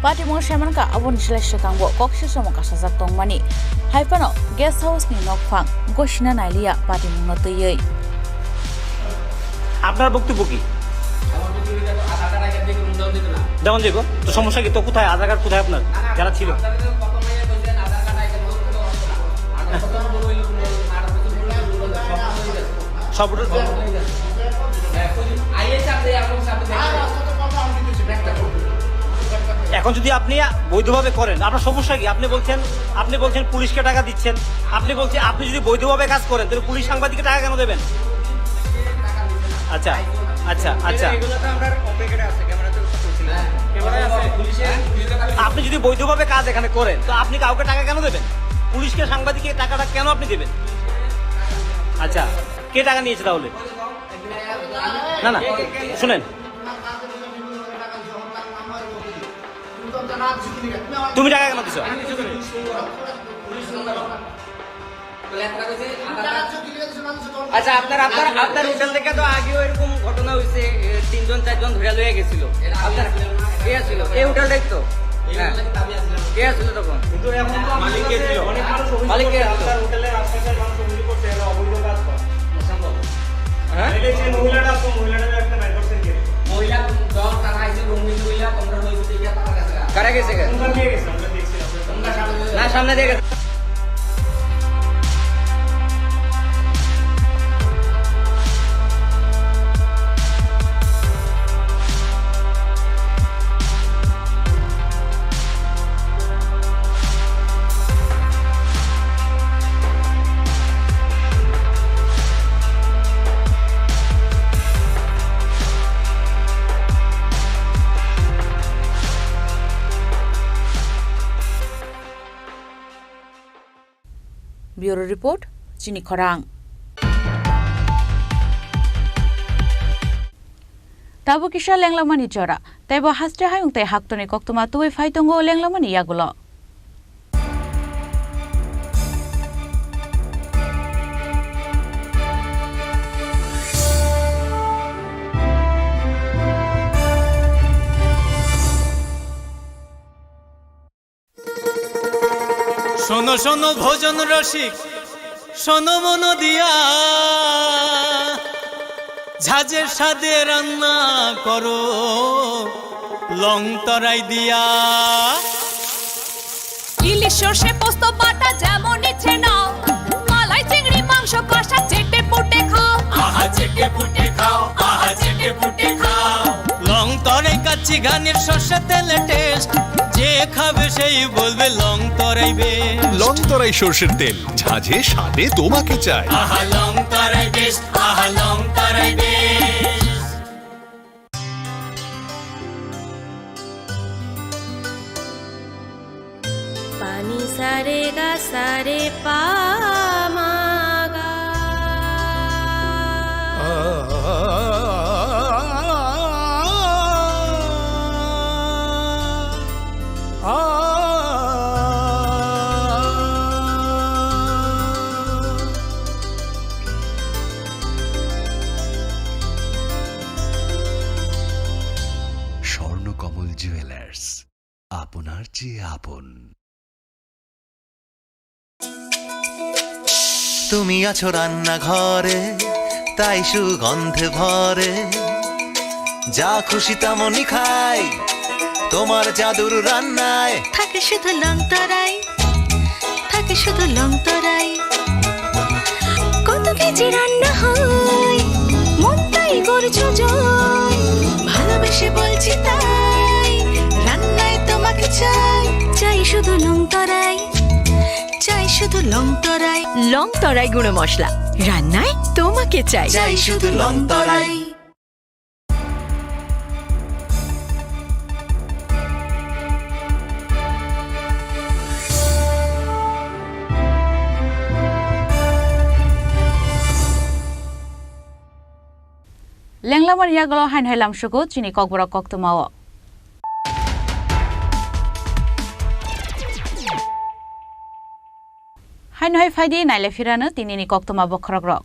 Party mo shaman ka abon selection kangbo kokshi somo kasajak tongmani haifano guest house ni nokphang goshina nailia party mo notiyei আপনার বক্তব্য কি? দেওয়ান যাইব তো সমস্যা কি? তো কোথায় আধার card কোথায় আপনার যারা ছিল? সব এখন যদি আপনি বৈধভাবে করেন, আপনার সমস্যা কি? আপনি বলছেন পুলিশকে টাকা দিচ্ছেন, আপনি যদি বৈধভাবে কাজ করেন তাহলে পুলিশ সাংবাদিককে টাকা কেন দেবেন? আচ্ছা আচ্ছা আচ্ছা আপনি যদি বৈধভাবে কাজ এখানে করেন তো আপনি কাউকে টাকা কেন দেবেন? পুলিশকে সাংবাদিককে টাকাটা কেন আপনি দেবেন? আচ্ছা, কে টাকা নিয়েছে তাহলে? না না শুনেন, তুমি টাকা কেন দিছো? আচ্ছা আপনার হোটেল থেকে তো আগেও এরকম ঘটনা হয়েছে, 3জন 4জন ধরে লয়ে গেছিল। আপনার কে ছিল এই হোটেল দেখতো? কে ছিল তখন? কিন্তু এখন তো মালিক কে ছিল? অনেক মানুষ অভিযোগ করছে আপনার হোটেলের আশপাশের মানুষ অভিযোগ করছে এরা অবৈধ কাজ করে। হ্যাঁ এই যে মহিলাটা আছে, মহিলাটা একটা বাইর করছেন কে? মহিলা দল তারা আইছে রুমে মহিলা তোমরা হইছে দেখে তারা কাছে কারা গেছে কে? তোমরা নিয়ে গেছে, আমরা দেখছিলাম। তোমরা সামনে না সামনে দিয়ে গেছে। ব্যুরো রিপোর্ট চিনি খরাং তাবো কিসা লেংলামানি চরা তাইবো হাস্টে হায়ুং তাই হাক্তনি কক্তমা তুই ফাইতঙ্গ লেংলামানি ইয়াগুলো শোনো শোনো ভোজন রসিক, শোনো মন দিয়া, ঝাঁঝের স্বাদে রান্না করো লং তরাই দিয়া। ইলিশ সর্ষে পোস্ত বাটা যেমন ইচ্ছে নাও, মালাই চিংড়ি মাংস কষা চেটে পুটে খাও, আহা চেটে পুটে খাও, আহা চেটে পুটে খাও। লং তরাই কাচ্চি ঘানির সর্ষে তেলে টেস্ট, যে খাবে সেই বলবে লং তরাই বেশ। লং তরাই সর্ষের তেল, ঝাঁঝে স্বাদে তোমাকে চাই। আহা লং তরাই বেশ, আহা লং তরাই বেশ। পানি সারে গা সারে পা মা গা। স্বর্ণকমল জুয়েলার্স, আপনার চেয়ে আপন। তুমি আছো রান্নাঘরে, তাই সুগন্ধে ভরে, যা খুশি তেমনই খাই তোমার জাদুর রান্নায়। থাকে শুধু লং তরাই, থাকে শুধু লং তরাই, কত কেজি রান্না হয় মন তাই করছো জয়, ভালোবেসে বলছি তাই রান্নায় তোমাকে চাই, চাই শুধু লং তরাই, চাই শুধু লং তরাই, লং তরাই গুঁড়ো মশলা রান্নায় তোমাকে চাই, চাই শুধু লং তরাই। লেংলামানি ইয়াগুলো হাইন হাইলাম সুগো চিনি ককবরা কক্তমাও হাইন হাই ফাইদি নাইলে ফিরানো তিনিনি কক্তমা বখরক রক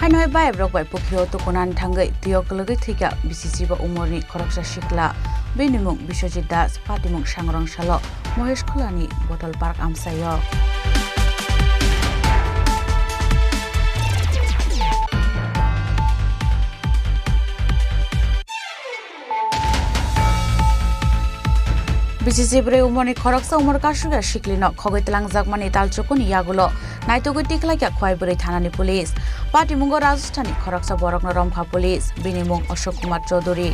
হাইন হাই বাই ব্রক বাই পখিও তুকুনান থাঙ্গৈ তিয়ক লগৈ থৈকা বিসিজিবা उमरनि खरकसा सिख्ला बेनिमुं बिश्वजित दास पाटिमुं सांग्रां साल महेश खोलानि बटल पार्क आमसायो बिसिजिब्रे उमरनि खरकसा उमर कासुगा सिक्लिनो खगैतलां जागमानि तालचुकुनि यागुलो नाइतोगै टिकलाइका खवाइबुरै थानानि पुलिस पाटिमुंगो राजस्थानी खरकसा बरकनो रमखा पुलिस बिनिमुं अशोक कुमार चौधुरी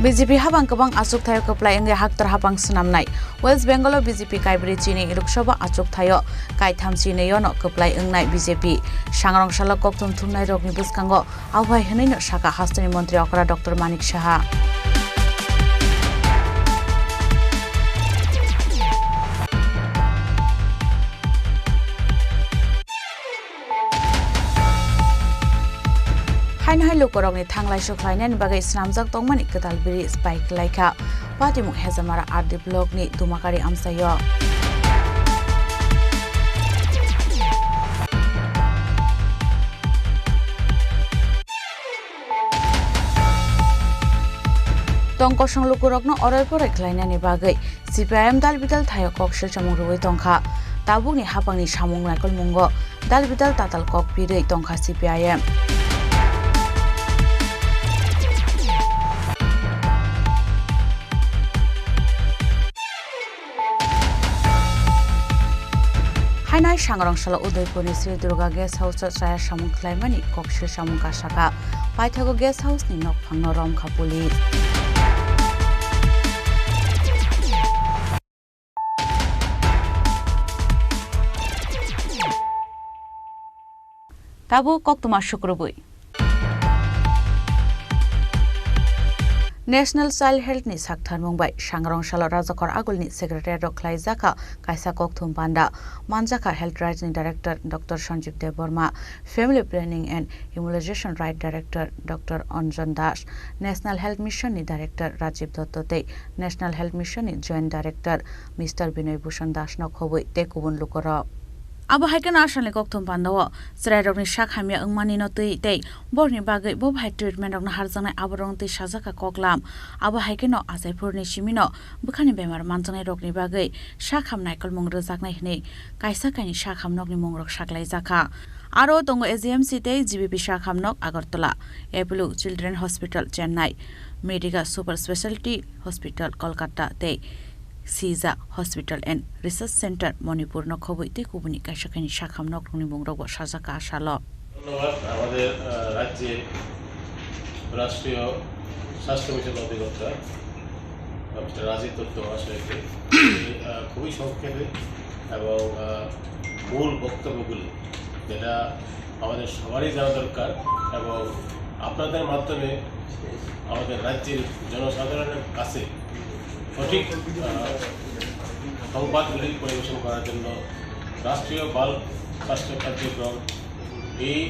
बीजेपी हाबां गोबां आचुकथायाव कप्लाय अंगे हाक्तर हाबां सोनामनाय वेस्ट बेंगल बीजेपी काइब्रि चीनी लोकसभा आचुकथायाव काइथाम चीनैयनो कप्लाय अंगनाय बीजेपी सांग्रांसाला कक्तुम थुमनाय रगनि बुसखांगो आवहाय होनैनो साका हास्तनि मन्त्री अकरा डक्टर मानिक साहा हाइनहाय लुकरंनि थांलाय सुख्लायनायनि बागै स्नामजाक तंमानि कदालबिरि स्पाइक लाइखा पाटिमुख हेजामारा आरडि ब्लकनि दुमाकारि आमसायो tongkosong lukurokno oroipore khlainani bagai CPIM dalbidal thayo kokse chamung rubai tongkha tabukni hapangni samung naikol mungo dalbidal tatal kok pirei tongkha CPIM hainai sangrongshalo udaipurni Sri Durga Guest House saya samung khlaimani kokse samung kasaka paithago guest house ni nokphangno romkha police tabu kok tuma shukrubui National Child Health ni sakthar mumbai sangrongshalo rajakor agulni secretary roklai jaka kaisa kokthum panda manjaka health rights ni director Dr. Sanjeev Deborma family planning and immunization right director Dr. Anjan Das National Health Mission ni director Rajiv Dottote National Health Mission ni joint director Mr. Binoy Bhushan Das no khoboi te kubun lukora abo haikan ashanle kokthum pandawo srairokni shakhamia angmani no tei borni bagai bo bhai treatment rokna harjanai aborong tei sajaka koklam abo haikeno asaipurni simino bukhani bemar manjanai rokni bagai shakham naikol mung rojaknai hne kaisa kaini shakham nokni mungrok saklai jaka aro tongo AGMC tei GBP shakham nok Agartala Apollo Children Hospital Chennai Medica Super Specialty Hospital Kolkata tei Siza Hospital and Research Center Manipur no khoboi te kubuni kaishakani shakham nokni mungrok sajaka ashalo ধন্যবাদ আমাদের রাজ্যের রাষ্ট্রীয় স্বাস্থ্য mission অধিকর্তা doctor Rajib Dutta মহাশয়কে খুবই সংক্ষেপে এবং মূল বক্তব্যগুলি যেটা আমাদের সবারই জানা দরকার এবং আপনাদের মাধ্যমে আমাদের রাজ্যের জনসাধারণের কাছে সঠিক সংবাদগুলি পরিবেশন করার জন্য রাষ্ট্রীয় বাল স্বাস্থ্য কার্যক্রম এই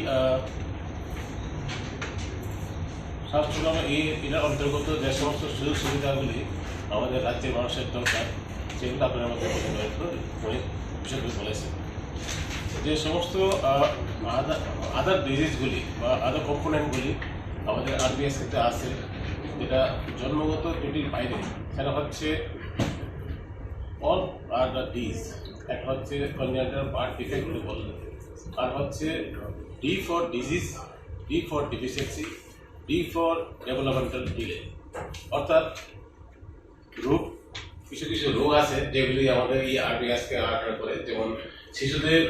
স্বাস্থ্যক্রম এটার অন্তর্গত যে সমস্ত সুযোগ সুবিধাগুলি আমাদের রাজ্যের মানুষের দরকার সেগুলো আপনার মধ্যে বিশেষভাবে বলেছেন যে সমস্ত আদার ডিজিজগুলি বা আদার কম্পোনেন্টগুলি আমাদের RBS ক্ষেত্রে আছে যেটা জন্মগত ত্রুটির বাইরে সেটা হচ্ছে অল আর দ্য ডিজ একটা হচ্ছে কনজেনিটাল বার্থ ডিফেক্টগুলি বললেন আর হচ্ছে D for disease, D for deficiency, D for developmental delay অর্থাৎ রোগ কিছু কিছু রোগ আছে যেগুলি আমাদের এই RBSকে আঘাত করে যেমন শিশুদের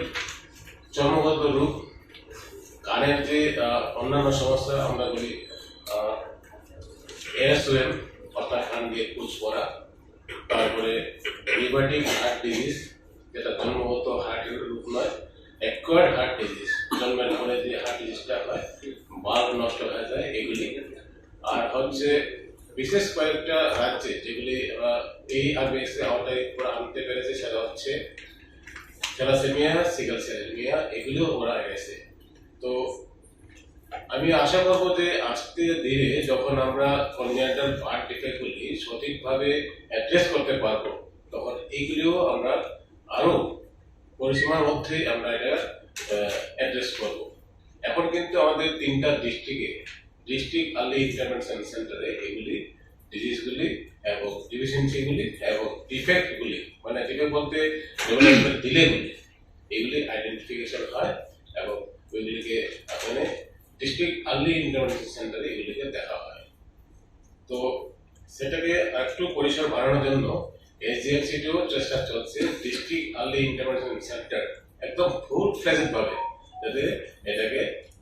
জন্মগত রোগ কানের যে অন্যান্য সমস্যা আমরা বলি ASOM অর্থাৎ কান দিয়ে পুজ পড়া তারপরে রিউমেটিক হার্ট ডিজিজ যেটা জন্মগত হার্টের রোগ নয় অ্যাকোয়ার্ড হার্ট ডিজিজ জন্মের পরে যে হার্ট ডিজিজটা হয় বাল্ব নষ্ট হয়ে যায় এগুলি আর হচ্ছে বিশেষ কয়েকটা রাজ্যে যেগুলি এই RBS আওতায় আনতে পেরেছে সেটা হচ্ছে থ্যালাসেমিয়া সিকেল সেল অ্যানিমিয়া এগুলিও ওরা এনেছে তো আমি আশা করব যে আস্তে ধীরে যখন আমরা কনজেনিটাল বার্থ ডিফেক্টগুলি সঠিকভাবে অ্যাড্রেস করতে পারবো তখন এইগুলিও আমরা আরো পরিসীমার মধ্যে আমরা এটা অ্যাড্রেস করব এখন কিন্তু আমাদের 3টা ডিস্ট্রিক্ট আর্লি ইন্টারভেনশন সেন্টারে এগুলি ডিজিজগুলি এবং ডিফিসিয়েন্সিগুলি এবং ডিফেক্টগুলি মানে ডিফেক্ট বলতে ডেভেলপমেন্ট ডিলেগুলি এগুলি আইডেন্টিফিকেশন হয় এবং ওইগুলিকে এখানে ডিস্ট্রিক্ট আর্লি ইন্টারভেনশন সেন্টারে এগুলিকে দেখা হয় তো সেটাকে একটু পরিসর বাড়ানোর জন্য SGMCটিও চেষ্টা চলছে ডিস্ট্রিক্ট আর্লি ইন্টারভেনশন সেন্টার একদম ফুল ফ্লেজড ভাবে যাতে এটাকে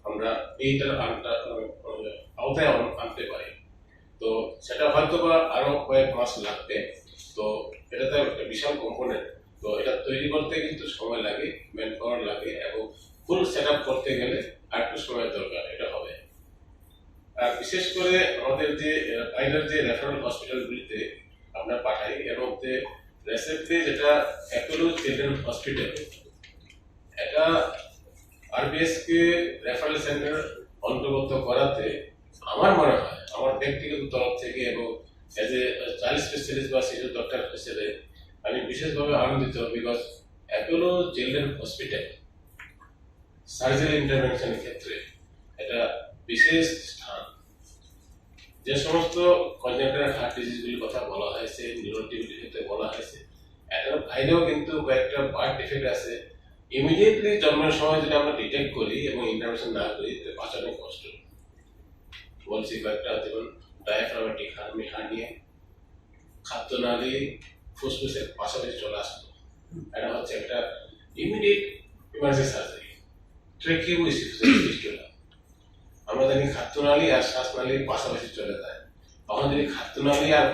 আমরা এইটার আওতায় আনতে পারি তো সেটা হয়তো বা আরো কয়েক মাস লাগবে তো এটা তো একটা বিশাল কম্পোনেন্ট তো এটা তৈরি করতে কিন্তু সময় লাগে ম্যান পাওয়ার লাগে এবং ফুল সেট আপ করতে গেলে আর একটু সময়ের দরকার এটা হবে আর বিশেষ করে আমাদের যে বাইরের যে রেফারেল হসপিটালগুলিতে আমরা পাঠাই এর মধ্যে রিসেন্টলি যেটা অ্যাপোলো চিলড্রেন হসপিটাল এটা RBS কে রেফারেল সেন্টার অন্তর্ভুক্ত করাতে আমার মনে হয়, আমার ব্যক্তিগত তরফ থেকে এবং এজ এ চাইল্ড স্পেশালিস্ট বা শিশু ডক্টর হিসেবে আমি বিশেষভাবে আনন্দিত, because Apollo children hospital surgery ইন্টারভেনশনের ক্ষেত্রে এটা বিশেষ স্থান। যে সমস্ত কনজেন্টাল হার্ট ডিজিজগুলির কথা বলা হয়েছে, নিউরোটিভিটির ক্ষেত্রে বলা হয়েছে, এটার বাইরেও কিন্তু কয়েকটা বার্থ ডিফেক্ট আছে, ইমিডিয়েটলি জন্মের সময় যদি আমরা ডিটেক্ট করি এবং ইন্টারভেনশন না করি তাহলে বাঁচানো কষ্ট। বলছি কয়েকটা, যেমন ডায়াফ্রামেটিক হার্নিয়া, খাদ্যনালী ফুসফুসের পাশাপাশি চলে আসতো, এটা হচ্ছে একটা ইমিডিয়েট ইমার্জেন্সি সার্জারি। ট্রেকিওসিস আমরা জানি খাদ্যনালী আর শ্বাসনালীর পাশাপাশি চলে যায়, তখন যদি খাদ্যনালী আর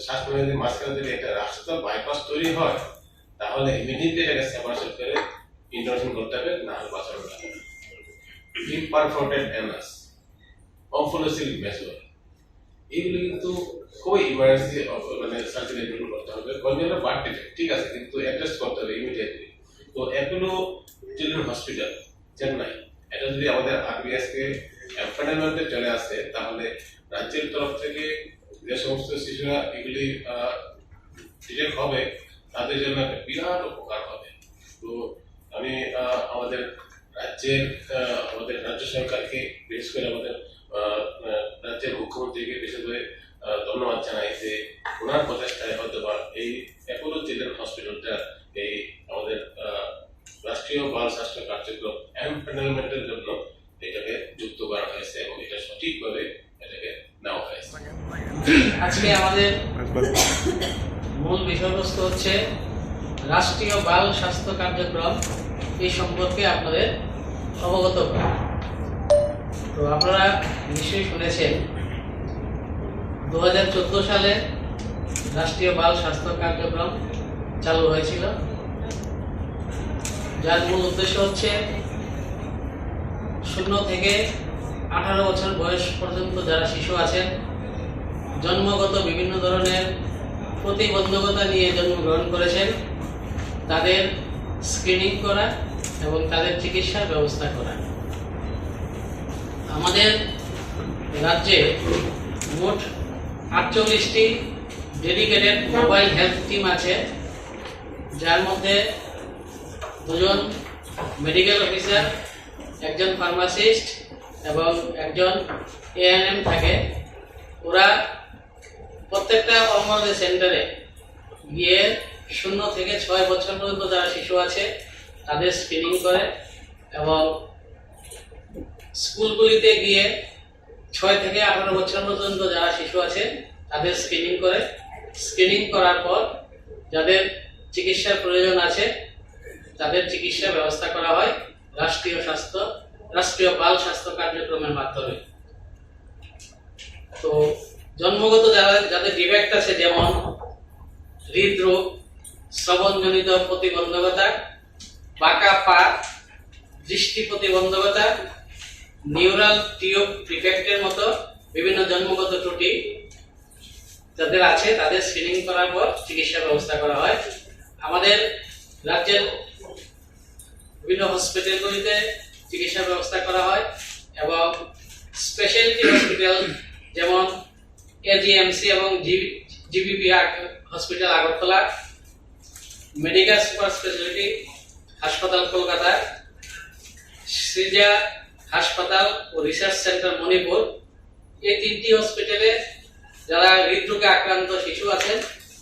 শ্বাসনালীর মাঝখানে যদি একটা রাস্তা বাইপাস তৈরি হয় তাহলে ইমিডিয়েটলি এটাকে সেপারেশন করে ইন্টারভেনশন করতে হবে, না হলে বাঁচানো যাবে না। ডিপ পারফোরেটেড অ্যানাস, অম্ফোলোসিল মেজর, এইগুলো কিন্তু খুবই ইমার্জেন্সি মানে সার্জারি করতে হবে। কনজেন্টাল বার্থ ডিফেক্ট ঠিক আছে, কিন্তু অ্যাড্রেস করতে হবে ইমিডিয়েটলি। তো অ্যাপোলো চিলড্রেন হসপিটাল চেন্নাই, এটা যদি আমাদের আরবিএস কে এম্পানেলমেন্টে চলে আসে তাহলে রাজ্যের তরফ থেকে যে সমস্ত শিশুরা এগুলি ডিটেক্ট হবে তাদের জন্য একটা বিরাট উপকার হবে। তো আমি আমাদের রাজ্য সরকারকে, বিশেষ করে আমাদের রাজ্যের মুখ্যমন্ত্রীকে বিশেষ করে ধন্যবাদ জানাই যে ওনার প্রচেষ্টায় হয়তো বা এই অ্যাপোলো চিলড্রেন হসপিটালটা এই আমাদের রাষ্ট্রীয় বাল স্বাস্থ্য কার্যক্রম এম্পানেলমেন্টের জন্য এটাকে যুক্ত করা হয়েছে এবং এটা সঠিকভাবে এটাকে নেওয়া হয়েছে। আজকে আমাদের মূল বিষয়বস্তু হচ্ছে রাষ্ট্রীয় বাল স্বাস্থ্য কার্যক্রম, এই সম্পর্কে আপনাদের অবগত করা। তো আপনারা নিশ্চয়ই শুনেছেন 2014 সালে রাষ্ট্রীয় বাল স্বাস্থ্য কার্যক্রম চালু হয়েছিল, যার মূল উদ্দেশ্য হচ্ছে 0 থেকে 18 বছর বয়স পর্যন্ত যারা শিশু আছেন, জন্মগত বিভিন্ন ধরনের প্রতিবন্ধকতা নিয়ে জন্মগ্রহণ করেছেন, তাদের স্ক্রিনিং করা এবং তাদের চিকিৎসার ব্যবস্থা করা। আমাদের রাজ্যে মোট 48টি ডেডিকেটেড মোবাইল হেলথ টিম আছে, যার মধ্যে 2 জন মেডিকেল অফিসার, 1 জন ফার্মাসিস্ট এবং 1 জন এএনএম থাকে। ওরা প্রত্যেকটা অঙ্গনওয়াড়ি সেন্টারে গিয়ে 0 থেকে 6 বছর পর্যন্ত যারা শিশু আছে তাদের স্ক্রিনিং করে এবং স্কুলগুলিতে গিয়ে 6 থেকে 18 বছর পর্যন্ত যারা শিশু আছে তাদের স্ক্রিনিং করে। স্ক্রিনিং করার পর যাদের চিকিৎসার প্রয়োজন আছে তাদের চিকিৎসা ব্যবস্থা করা হয় রাষ্ট্রীয় বাল স্বাস্থ্য কার্যক্রমের মাধ্যমে। তো জন্মগত যাদের ডিফেক্ট আছে, যেমন হৃদরোগ, শ্রবণজনিত প্রতিবন্ধকতা, বাঁকা পা, দৃষ্টি প্রতিবন্ধকতা, নিউরাল টিউব ডিফেক্টের মতো বিভিন্ন জন্মগত ত্রুটি যাদের আছে তাদের স্ক্রিনিং করার পর চিকিৎসা ব্যবস্থা করা হয়। আমাদের রাজ্যের বিভিন্ন হসপিটালগুলিতে চিকিৎসা ব্যবস্থা করা হয় এবং স্পেশালিটি হসপিটাল যেমন এজিএমসি এবং GBP hospital Agartala, medical super speciality হাসপাতাল কলকাতা, সৃজা হাসপাতাল ও রিসার্চ সেন্টার মণিপুর, এই 3টি হসপিটালে যারা হৃদরোগে আক্রান্ত শিশু আছেন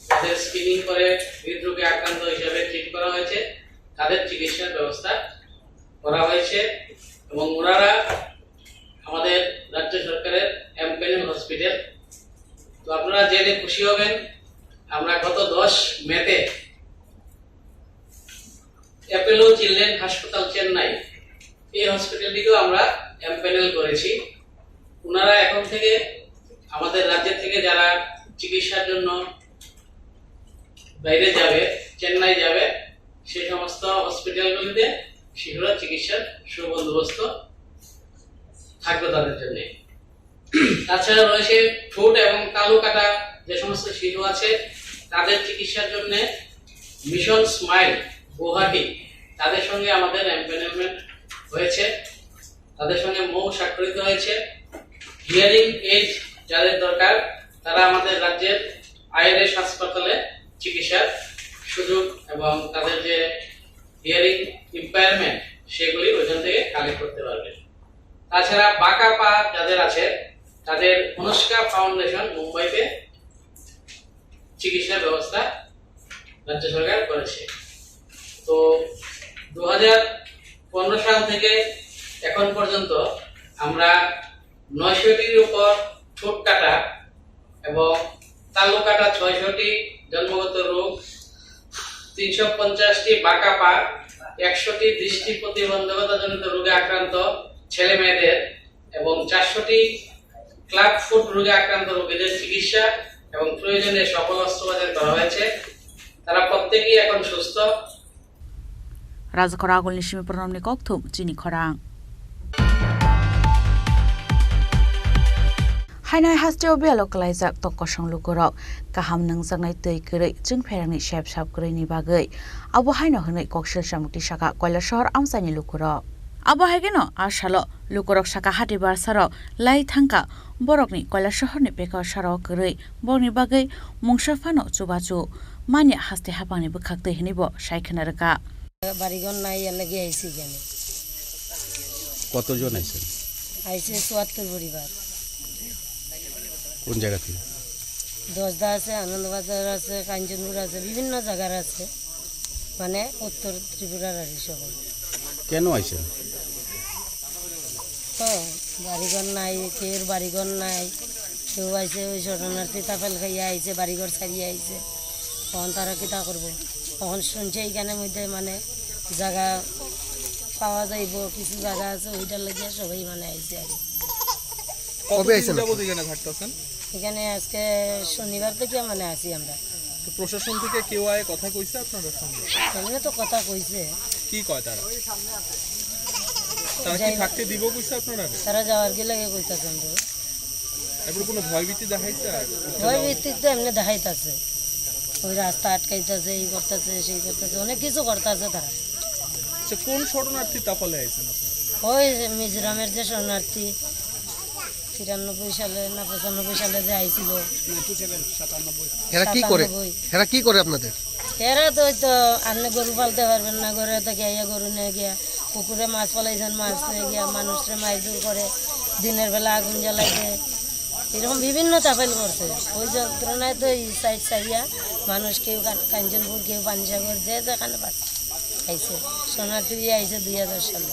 তাদের স্ক্রিনিং করে হৃদরোগে আক্রান্ত হিসেবে ট্রিট করা হয়েছে, তাদের চিকিৎসার ব্যবস্থা করা হয়েছে এবং ওনারা আমাদের রাজ্য সরকারের এমপ্যানেল হসপিটাল। তো আপনারা জেনে খুশি হবেন, আমরা গত 10 মেতে অ্যাপোলো চিলড্রেন হাসপাতাল চেন্নাই এই হসপিটালটিকেও আমরা এমপ্যানেল করেছি। ওনারা এখন থেকে আমাদের রাজ্যের থেকে যারা চিকিৎসার জন্য বাইরে যাবে, চেন্নাই যাবে, সেই সমস্ত হসপিটালগুলিতে শিশুরা চিকিৎসার সুবন্দোবস্ত থাকবে তাদের জন্য। তাছাড়া রয়েছে ঠোঁট এবং তালু কাটা যে সমস্ত শিশু আছে তাদের চিকিৎসার জন্য মিশন স্মাইল গুয়াহাটি, তাদের সঙ্গে আমাদের এমপ্যানেলমেন্ট হয়েছে। তাদের সঙ্গে মৌ স্বাক্ষরিত হয়েছে। হিয়ারিং এইড যাদের দরকার তারা আমাদের রাজ্যের আইএলএস হাসপাতালে চিকিৎসার সুযোগ এবং তাদের যে হিয়ারিং ইম্পায়ারমেন্ট সেগুলি ওইখান থেকে কালেক্ট করতে পারবে। তাছাড়া বাঁকা পা যাদের আছে তাদের অনুষ্কা ফাউন্ডেশন মুম্বাইতে চিকিৎসার ব্যবস্থা রাজ্য সরকার করেছে। তো 2015 সাল থেকে এখন পর্যন্ত আমরা 900টির উপর ঠোঁট কাটা এবং তালু কাটা 600টি জন্মগত রোগ, 350টি বাঁকা পা, 100টি দৃষ্টি প্রতিবন্ধকতাজনিত রোগে আক্রান্ত ছেলে মেয়েদের এবং 400টি ক্লাব ফুট রোগে আক্রান্ত রোগীদের চিকিৎসা এবং প্রয়োজনে সফল অস্ত্রোপচার করা হয়েছে। তারা প্রত্যেকেই এখন সুস্থ। রাজখরা আগলনি সিমি প্রণামনি ককথুম চিনি খরাং हायनाय हास्टेव बेलो कलाइजाक तक्कसं लुगुरक गाहाम नंजांनाय दै गरै जों फेरांनि सेब साब गरैनि बागै आबो हायनो हनै कक्सिल सामुक्ति साका कयला शहर आमसानि लुगुरक आबो हायगेनो आशालो लुगुरक साका हाटिबार साराव लाई थांका बरकनि कयला शहरनि बेकर साराव गरै बरनि बागै मुंसाफानो चुबाचु मानि हास्ते हापांनि बोखाक दै हनिबो सायखनारका বাড়িঘর নাই এর লাগি আইছি কেন। কতজন আইছেন? আইছে 74 পরিবার। কোন জায়গা থেকে? দশদা আছে, আনন্দবাজার আছে, কাঞ্চনপুর আছে, বিভিন্ন জায়গার আছে, মানে উত্তর ত্রিপুরার আর সকল। কেন আইছেন? তো বাড়িঘর নাই, কেউ বাড়িঘর নাই, কেউ আইছে ওই শরণার্থী তাপেল খাইয়া আইছে, বাড়িঘর ছাড়িয়ে আইছে। তখন তারা কিতা করবো? তখন শুনছে এইখানের মধ্যে মানে জায়গা পাওয়া যাইব, কিছু জায়গা আছে, ওইটার লাগিয়ে সবাই মানে আইছে আর এখানে আজকে শনিবার থেকে মানে আছি আমরা। প্রশাসন থেকে কেউ আয় কথা কইছে আপনাদের সঙ্গে? এমনি তো কথা কইছে। কি কয় তারা? তারা কি থাকতে দিব কইছে আপনারা? তারা যাওয়ার কি লাগে কইতাছে আমরা। এবার কোনো ভয়ভীতি দেখাইছে? ভয়ভীতি তো এমনি দেখাইতাছে, ওই রাস্তা আটকাইতেছে, এই করতেছে, সেই করতেছে, অনেক কিছু করতেছে তারা। কোন শরণার্থী তাপলে আইছেন আপনারা? ওই মিজোরামের যে শরণার্থী 93 সালে না 95 সালে যে আইছিল। এরা কি করে? এরা কি করে আপনাদের? এরা তো ওই তো আপনি গরু পালতে পারবেন না, ঘরে থেকে ইয়া গরু নিয়ে গিয়া পুকুরে মাছ পালাইছেন, মাছ নিয়ে গিয়া মানুষরে মাইজুর করে, দিনের বেলা আগুন জ্বালাইছে, এরকম বিভিন্ন চাপেল করছে। ওই যন্ত্রণায় তো এই সাইড সাইয়া মানুষ কেউ কাঞ্চনপুর, কেউ পানিসাগর, যে যেখানে পাচ্ছে আইছে। শরণার্থী আইছে 2000 সালে।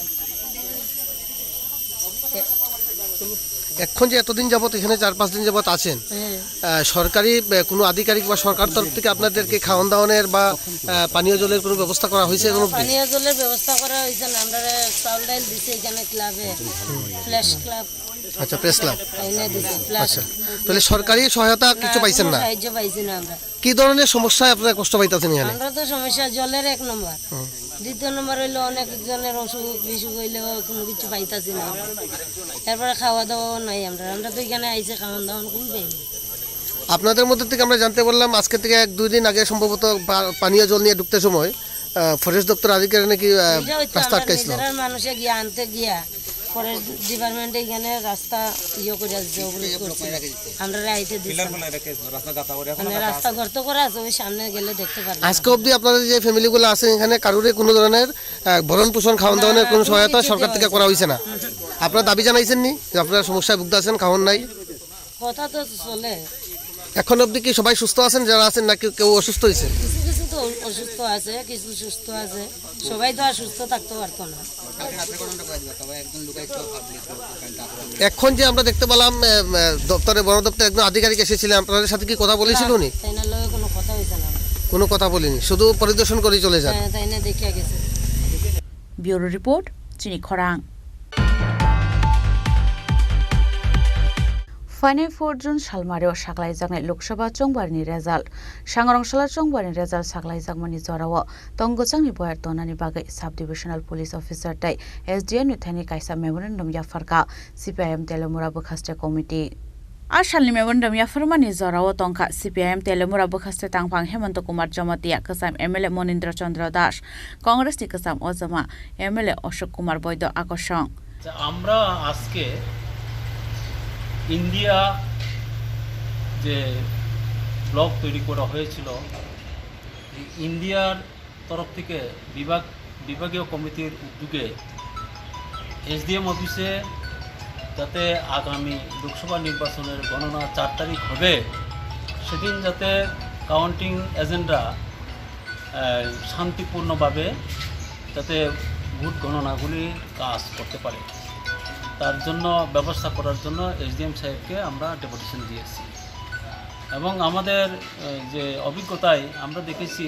এখন যে এতদিন যাবত এখানে 4-5 দিন যাবত আছেন, সরকারি কোনো আধিকারিক বা সরকার তরফ থেকে আপনাদেরকে খাওয়ান দাওয়ানের বা পানীয় জলের কোনো ব্যবস্থা করা হয়েছে? পানীয় জলের ব্যবস্থা করা হয়েছে না, আমরা চাউল ডাইল দিছে এখানে ক্লাবে, ফ্ল্যাশ ক্লাব। আচ্ছা, প্রেস ক্লাব। আচ্ছা, তাহলে সরকারি সহায়তা কিছু পাইছেন না? সাহায্য পাইছি না আমরা। কি ধরনের সমস্যায় আপনারা কষ্ট পাইতেছেন এখানে? আমরা তো সমস্যা জলের 1 নম্বর, 2 নম্বর হইলো অনেক জনের অসুখ বিসুখ হইলেও কোনো কিছু পাইতাছি না। তারপরে খাওয়া দাওয়াও নাই, আমরা তো এখানে আইসে খাওয়া দাওয়া কোনো পাইনি। আপনাদের মধ্যে থেকে আমরা জানতে পারলাম আজকে থেকে 1-2 দিন আগে সম্ভবত পানীয় জল নিয়ে ঢুকতে সময় ফরেস্ট দপ্তর আধিকারিক নাকি রাস্তা আটকাইছিল। মানুষে গিয়া আনতে গিয়া ফরেস্ট ডিপার্টমেন্টে এখানে রাস্তা করে আসছে, আমরা আইতে দিচ্ছি, মানে রাস্তা গর্ত করা আছে, ওই সামনে গেলে দেখতে পারবেন। আজকে অবধি আপনাদের যে ফ্যামিলিগুলো আছে এখানে কারোরে কোনো ধরনের ভরণ পোষণ খাওয়ান দাওয়ানের কোনো সহায়তা সরকার থেকে করা হয়েছে না? আপনারা দাবি জানাইছেন নি যে আপনারা সমস্যায় ভুগতে আছেন, খাওয়ান নাই? কথা তো চলে। এখন অবধি কি সবাই সুস্থ আছেন যারা আছেন, নাকি কেউ অসুস্থ হয়েছে? কিছু তো অসুস্থ আছে, কিছু সুস্থ আছে, সবাই তো আর সুস্থ থাকতে পারতো না। এখন যে আমরা দেখতে পেলাম দপ্তরে, বন দপ্তরে একজন আধিকারিক এসেছিলেন, আপনাদের সাথে কি কথা বলেছিল উনি? তাই না, কোনো কথা হয়েছে না, কোনো কথা বলিনি, শুধু পরিদর্শন করে চলে যান। তাই না, দেখিয়া গেছে। ব্যুরো রিপোর্ট, চিনি খরাং। फाइनाल 4 जुन सालमारियाव साग्लायजानाय लोकसभा चंबारनि रेजाल्ट सांग्रांसाला चंबारनि रेजाल्ट साग्लायजागमानि जराव तंगोचांनि बयार तनानि बागै साब डिविजनल पुलिस अफिसार ताइ एसडीएन नुथायनि कायसा memorandum याफारका CPIM तेलुमुरा बखास्टे committee आसालनि memorandum याफारमानि जराव तंका CPIM तेलुमुरा बखास्टे तांफां Hemant Kumar Jamatia कसाम MLA Manindra चंद्र दास कांग्रेसनि कसाम अजमा एमएलए अशोक कुमार बैद्य आकर्षण আমরা আজকে ইন্ডিয়া যে ব্লক তৈরি করা হয়েছিল, ইন্ডিয়ার তরফ থেকে বিভাগীয় কমিটির উদ্যোগে এসডিএম অফিসে যাতে আগামী লোকসভা নির্বাচনের গণনা 4 তারিখ হবে, সেদিন যাতে কাউন্টিং এজেন্টরা শান্তিপূর্ণভাবে যাতে ভোট গণনাগুলি কাজ করতে পারে, তার জন্য ব্যবস্থা করার জন্য এসডিএম সাহেবকে আমরা ডেপুটেশন দিয়েছি। এবং আমাদের যে অভিজ্ঞতায় আমরা দেখেছি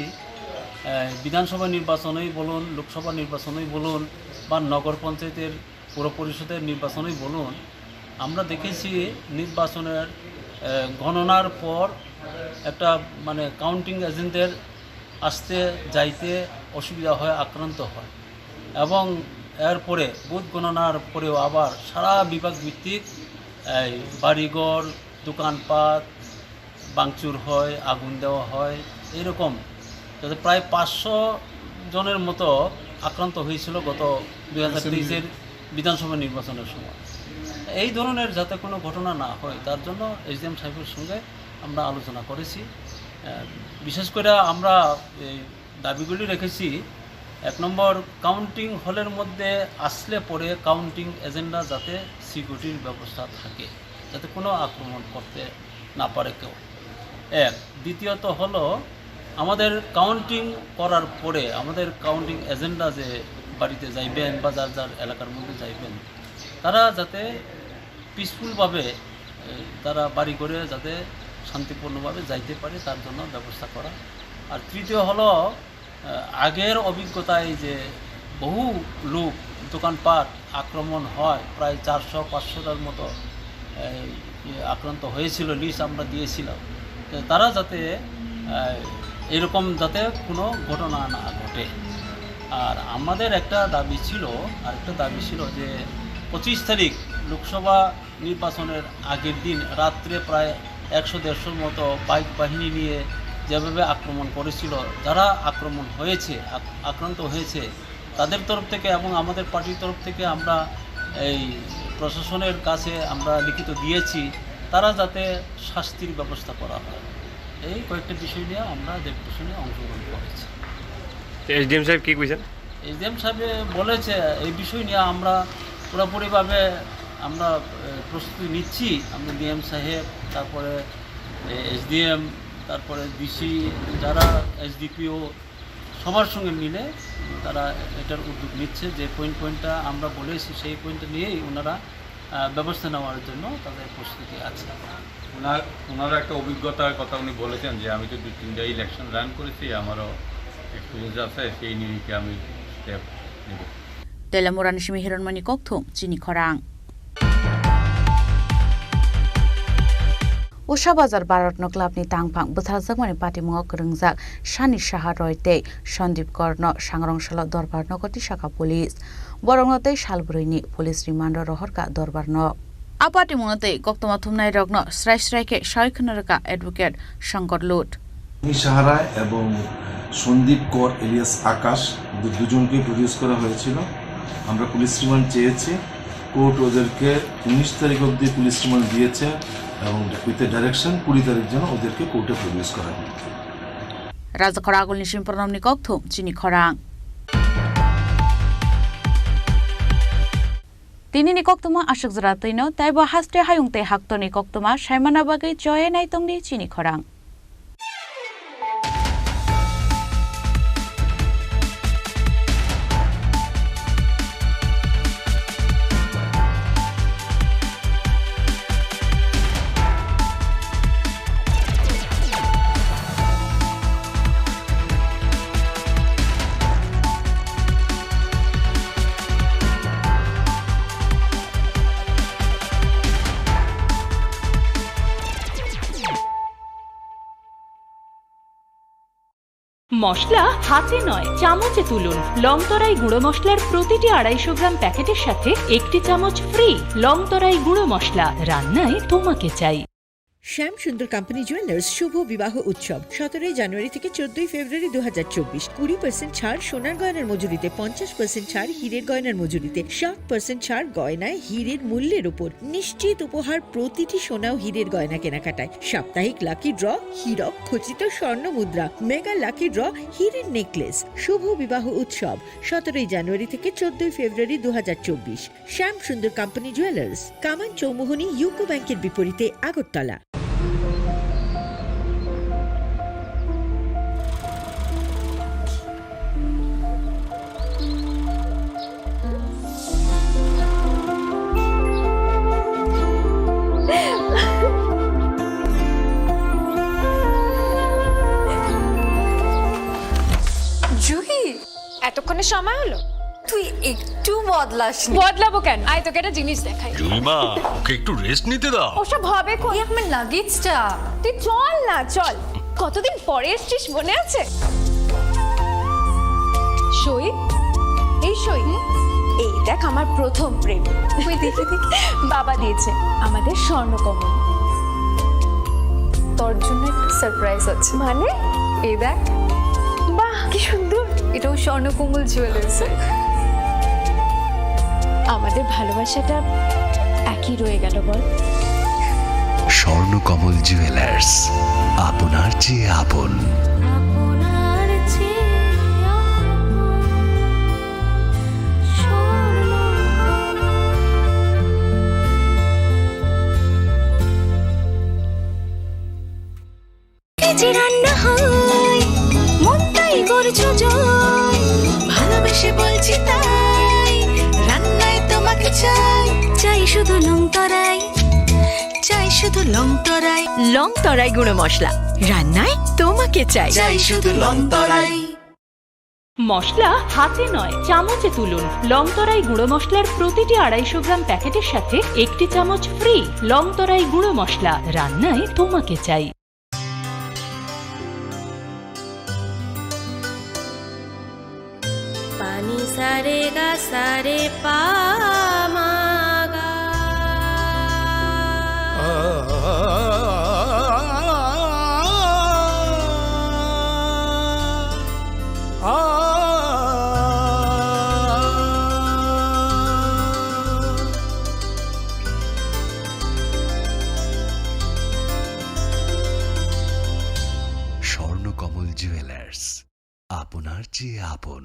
বিধানসভা নির্বাচনেই বলুন, লোকসভা নির্বাচনেই বলুন, বা নগর পঞ্চায়েতের পৌর পরিষদের নির্বাচনেই বলুন, আমরা দেখেছি নির্বাচনের গণনার পর একটা মানে কাউন্টিং এজেন্টদের আসতে যাইতে অসুবিধা হয়, আক্রান্ত হয়, এবং এরপরে বুথ গণনার পরেও আবার সারা বিভাগ ভিত্তিক বাড়িঘর, দোকানপাট ভাঙচুর হয়, আগুন দেওয়া হয়, এরকম যাতে প্রায় 500 জনের মতো আক্রান্ত হয়েছিল গত 2023-এর বিধানসভা নির্বাচনের সময়। এই ধরনের যাতে কোনো ঘটনা না হয় তার জন্য এসডিএম সাহেবের সঙ্গে আমরা আলোচনা করেছি। বিশেষ করে আমরা এই দাবিগুলি রেখেছি, 1 নম্বর কাউন্টিং হলের মধ্যে আসলে পরে কাউন্টিং এজেন্টরা যাতে সিকিউরিটির ব্যবস্থা থাকে, যাতে কোনো আক্রমণ করতে না পারে কেউ। দ্বিতীয়ত হলো আমাদের কাউন্টিং করার পরে আমাদের কাউন্টিং এজেন্টরা যে বাড়িতে যাইবেন বা যার যার এলাকার মধ্যে যাইবেন, তারা যাতে পিসফুলভাবে তারা বাড়ি করে যাতে শান্তিপূর্ণভাবে যাইতে পারে তার জন্য ব্যবস্থা করা। আর তৃতীয় হলো আগের অভিজ্ঞতায় যে বহু লোক দোকানপাট আক্রমণ হয়, প্রায় 400-500টার মতো আক্রান্ত হয়েছিল, লিস্ট আমরা দিয়েছিলাম, তারা যাতে এরকম যাতে কোনো ঘটনা না ঘটে। আর আমাদের একটা দাবি ছিল যে 25 তারিখ লোকসভা নির্বাচনের আগের দিন রাত্রে প্রায় 100-150 মতো বাইক বাহিনী নিয়ে যেভাবে আক্রমণ করেছিল, যারা আক্রান্ত হয়েছে তাদের তরফ থেকে এবং আমাদের পার্টির তরফ থেকে আমরা এই প্রশাসনের কাছে আমরা লিখিত দিয়েছি, তারা যাতে শাস্তির ব্যবস্থা করা হয়। এই কয়েকটা বিষয় নিয়ে আমরা ডেপুটেশনে অংশগ্রহণ করেছি। এসডিএম সাহেব কী কইছেন? এসডিএম সাহেব বলেছে এই বিষয় নিয়ে আমরা পুরোপুরিভাবে আমরা প্রস্তুতি নিচ্ছি। আমরা ডিএম সাহেব, তারপরে এসডিএম, তারপরে ডিসি, যারা এসডিপিও, সবার সঙ্গে মিলে তারা এটার উদ্যোগ নিচ্ছে। যে পয়েন্টটা আমরা বলেছি সেই পয়েন্টটা নিয়েই ওনারা ব্যবস্থা নেওয়ার জন্য তাদের প্রস্তুতি আছে। ওনার একটা অভিজ্ঞতার কথা উনি বলেছেন যে আমি তো 2-3টা ইলেকশন রান করেছি, আমারও এক্সপিরিয়েন্স আছে, সেই নিরিখে আমি স্টেপ নেব। Telamurani Shimi Hiranmani Kokthum, Chini Khorang. Usha Bazar Baratno Club ni Tangpang, Buthazak Mani Party Mok Rungzak, Shani Shahar Royte, Shondip Korno, Shangrong Shala Dorbarno Koti Shaka Police, Borongote Shalbrini, Police Reminder Rohorka Dorbarno. Apati Monote, Koktomatumnai Rogno, Strike, Shaikanaraka Advocate, Shankar Lut. Shahara এবং সন্দীপ কর এলিয়াস আকাশ দুজনকে produce করা হয়েছিল। আমরা police remand চেয়েছি, court ওদেরকে 19 তারিখ অবধি পুলিশ রিমান্ড দিয়েছে এবং উইথ ডাইরেকশন 20 তারিখ যেন ওদেরকে কোর্টে প্রডিউস করা হয়। রাজখরা আগুল নিশিম প্রণামনি ককথুম চিনি খরাং তিনি নিকক্তমা আশক জরাতৈনো তাইবা হাস্তে হায়ুংতে হাক্তনি কক্তমা সাইমানা বাগৈ জয়ে নাইতংনি চিনি খরাং মশলা হাতে নয় চামচে তুলুন লংতরাই গুঁড়ো মশলার প্রতিটি 250 গ্রাম প্যাকেটের সাথে একটি চামচ ফ্রি লংতরাই গুঁড়ো মশলা রান্নায় তোমাকে চাই শ্যাম সুন্দর কোম্পানি জুয়েলার্স শুভ বিবাহ উৎসব 17 জানুয়ারি থেকে 14 ফেব্রুয়ারি 2024। 20% ছাড় সোনার গয়নার মজুরিতে, 50% ছাড় হীরের গয়নার মজুরিতে, 60% ছাড় গয়নায় হীরের মূল্যের উপর, নিশ্চিত উপহার প্রতিটি সোনা ও হীরের গয়না কেনাকাটায়, সাপ্তাহিক লাকি ড্র, হীরক খচিত স্বর্ণ মুদ্রা, মেগা লাকি ড্র, হীরের নেকলেস। শুভ বিবাহ উৎসব 17 জানুয়ারি থেকে 14 ফেব্রুয়ারি 2024। শ্যাম সুন্দর কোম্পানি জুয়েলার্স, কামান চৌমুহনী ইউকো ব্যাংকের বিপরীতে, আগরতলা। জুহি, এতক্ষণে সময় হলো? তুই একটু বদলাস। বদলাবো কেন? আয় তোকে একটা জিনিস দেখাই। জুলিমা, ওকে একটু রেস্ট নিতে দাও। ওসব হবে কোন? আমার লাগেজটা। তুই চল না, চল। কতদিন পরে এসছিস, মনে আছে? সই, এই সই, এই দেখ আমার প্রথম প্রেম। তুই দেখে দেখ, বাবা দিয়েছে আমাদের স্বর্ণকমল। তোর জন্য একটা সারপ্রাইজ আছে। মানে? এই দেখ। বাহ, কি সুন্দর। এটাও স্বর্ণকমল জুয়েলার্সে। আমাদের ভালোবাসাটা একই রয়ে গেল, বল। স্বর্ণকমল জুয়েলার্স, আপনার চেয়ে আপন। রান্না হয় মন তাই করছো জয়, ভালোবেসে বলছি তাই, রান্নায় তোমাকে চাই, চাই শুধু লং তরাই, চাই শুধু লং তরাই। লং তরাই গুঁড়ো মশলা, রান্নায় তোমাকে চাই, চাই শুধু লং তরাই। মশলা হাতে নয় চামচে তুলুন। লং তরাই গুঁড়ো মশলার প্রতিটি 250 গ্রাম প্যাকেটের সাথে 1টি চামচ ফ্রি। লং তরাই গুঁড়ো মশলা, রান্নায় তোমাকে চাই। পানি সারে গা সারে পা মা গা। স্বর্ণকমল জুয়েলার্স, আপনার চেয়ে আপন।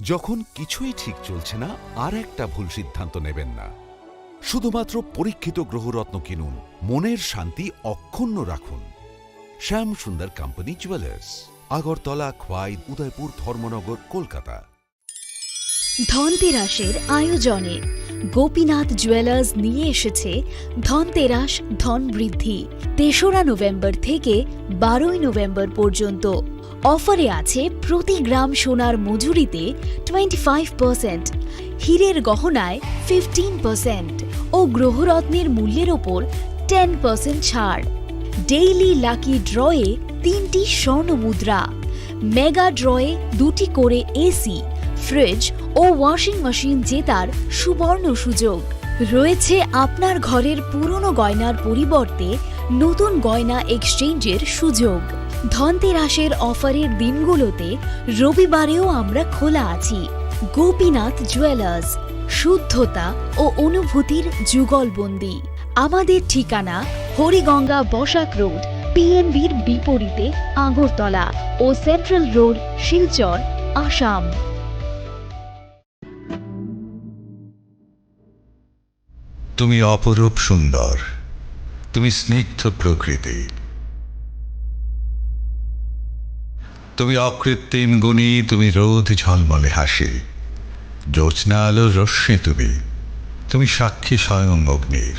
যখন কিছুই ঠিক চলছে না, আর একটা ভুল সিদ্ধান্ত নেবেন না। শুধুমাত্র পরীক্ষিত গ্রহরত্ন কিনুন, মনের শান্তি অক্ষুণ্ণ রাখুন। শ্যাম সুন্দর কোম্পানি জুয়েলার্স, আগরতলা, খোয়াই, উদয়পুর, ধর্মনগর, কলকাতা। ধনতেরাসের আয়োজনে গোপীনাথ জুয়েলার্স নিয়ে এসেছে ধনতেরাস ধন বৃদ্ধি। 3রা নভেম্বর থেকে 12ই নভেম্বর পর্যন্ত অফারে আছে প্রতি গ্রাম সোনার মজুরিতে 25%, হীরের গহনায় 15% ও গ্রহরত্নের মূল্যের ওপর 10% ছাড়। ডেইলি লাকি ড্রয়ে 3টি স্বর্ণ মুদ্রা, মেগা ড্রয়ে 2টি করে এসি, ফ্রিজ ও ওয়াশিং মেশিন জেতার সুবর্ণ সুযোগ রয়েছে। আপনার ঘরের পুরনো গয়নার পরিবর্তে নতুন গয়না এক্সচেঞ্জের সুযোগ। ধনতেরাসের অফারের দিনগুলোতে রবিবারেও আমরা খোলা আছি। গোপীনাথ জুয়েলার্স, শুদ্ধতা ও অনুভূতির যুগলবন্দি। আমাদের ঠিকানা হরিগঙ্গা বসাক রোড, পিএনবির বিপরীতে, আগরতলা ও সেন্ট্রাল রোড, শিলচর, আসাম। তুমি অপরূপ সুন্দর, তুমি স্নিগ্ধ প্রকৃতি, তুমি অকৃত্রিম গুণী, তুমি রোদ ঝলমলে হাসি, জ্যোৎস্না আলোর রশ্মি, তুমি সাক্ষী স্বয়ং অগ্নির।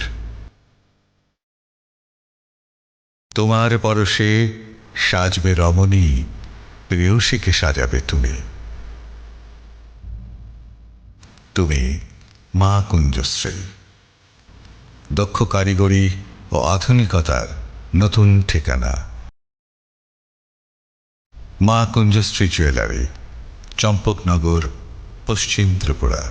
তোমার পরশে সাজবে রমণী, প্রেয়সীকে সাজাবে তুমি। তুমি মা কুঞ্জশ্রী, দক্ষ কারিগরি ও আধুনিকতার নতুন ঠিকানা। মা কুঞ্জশ্রী জুয়েলারি, চম্পকনগর, পশ্চিম ত্রিপুরা।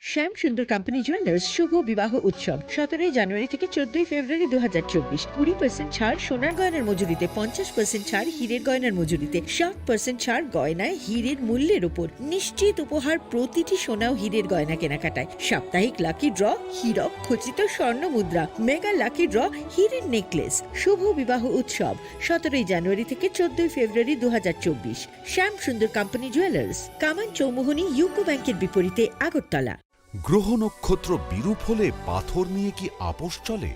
শ্যাম সুন্দর কোম্পানি জুয়েলার্স শুভ বিবাহ উৎসব 17 জানুয়ারি থেকে 14 ফেব্রুয়ারি 2024। 20% ছাড় সোনার গয়নার মজুরিতে, 50% ছাড় হীরের গয়নার মজুরিতে, 60% ছাড় গয়নায় হীরের মূল্যের উপর। নিশ্চিত উপহার প্রতিটি সোনা ও হীরের গয়না কেনাকাটায়। সাপ্তাহিক লাকি ড্র, হীরক খচিত স্বর্ণ মুদ্রা, মেগা লাকি ড্র, হীরের নেকলেস। শুভ বিবাহ উৎসব 17 জানুয়ারি থেকে 14 ফেব্রুয়ারি 2024। শ্যাম সুন্দর কোম্পানি জুয়েলার্স, কামান চৌমুহনী ইউকো ব্যাংকের বিপরীতে, আগরতলা। গ্রহ নক্ষত্র বিরূপ হলে পাথর নিয়ে কি আপোষ চলে?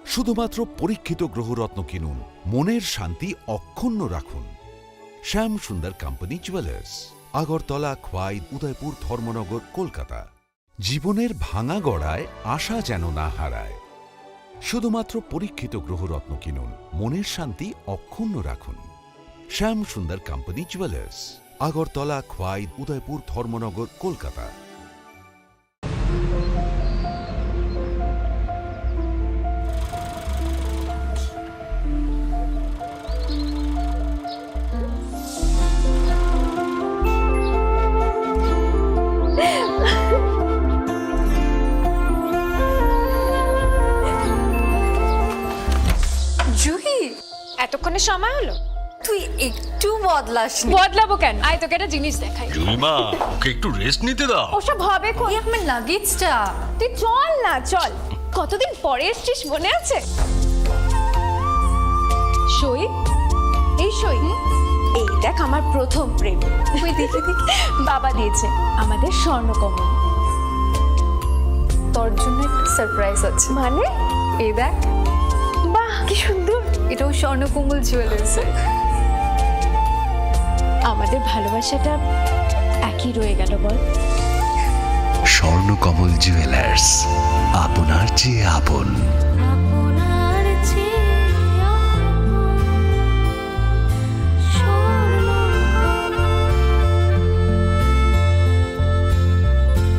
শুধুমাত্র পরীক্ষিত গ্রহরত্ন কিনুন, মনের শান্তি অক্ষুণ্ণ রাখুন। শ্যাম সুন্দর কোম্পানি জুয়েলার্স, আগরতলা, খোয়াই, উদয়পুর, ধর্মনগর, কলকাতা। জীবনের ভাঙা গড়ায় আশা যেন না হারায়। শুধুমাত্র পরীক্ষিত গ্রহরত্ন কিনুন, মনের শান্তি অক্ষুণ্ণ রাখুন। শ্যাম সুন্দর কোম্পানি জুয়েলার্স, আগরতলা, খোয়াই, উদয়পুর, ধর্মনগর, কলকাতা। জুহি, এতক্ষণে সময় হলো? তুই একটু বদলাসনি। বদলাবো কেন? আয় তোকে একটা জিনিস দেখাই। জুলিমা, ওকে একটু রেস্ট নিতে দাও। ওসব হবে কোন? আমার লাগেজটা। তুই চল না, চল। কতদিন পরে এসেছিস, মনে আছে? সই, এই সই। এই দেখ আমার প্রথম প্রেম। তুই দেখে দেখ, বাবা দিয়েছে আমাদের স্বর্ণকমল। তোর জন্য একটা সারপ্রাইজ আছে। মানে? এই দেখ। বাহ, কি সুন্দর। এটাও স্বর্ণকমল জুয়েলার্স। আমাদের ভালোবাসাটা একই রয়ে গেল, বল। স্বর্ণকমল জুয়েলার্স, আপনার চেয়ে আপন।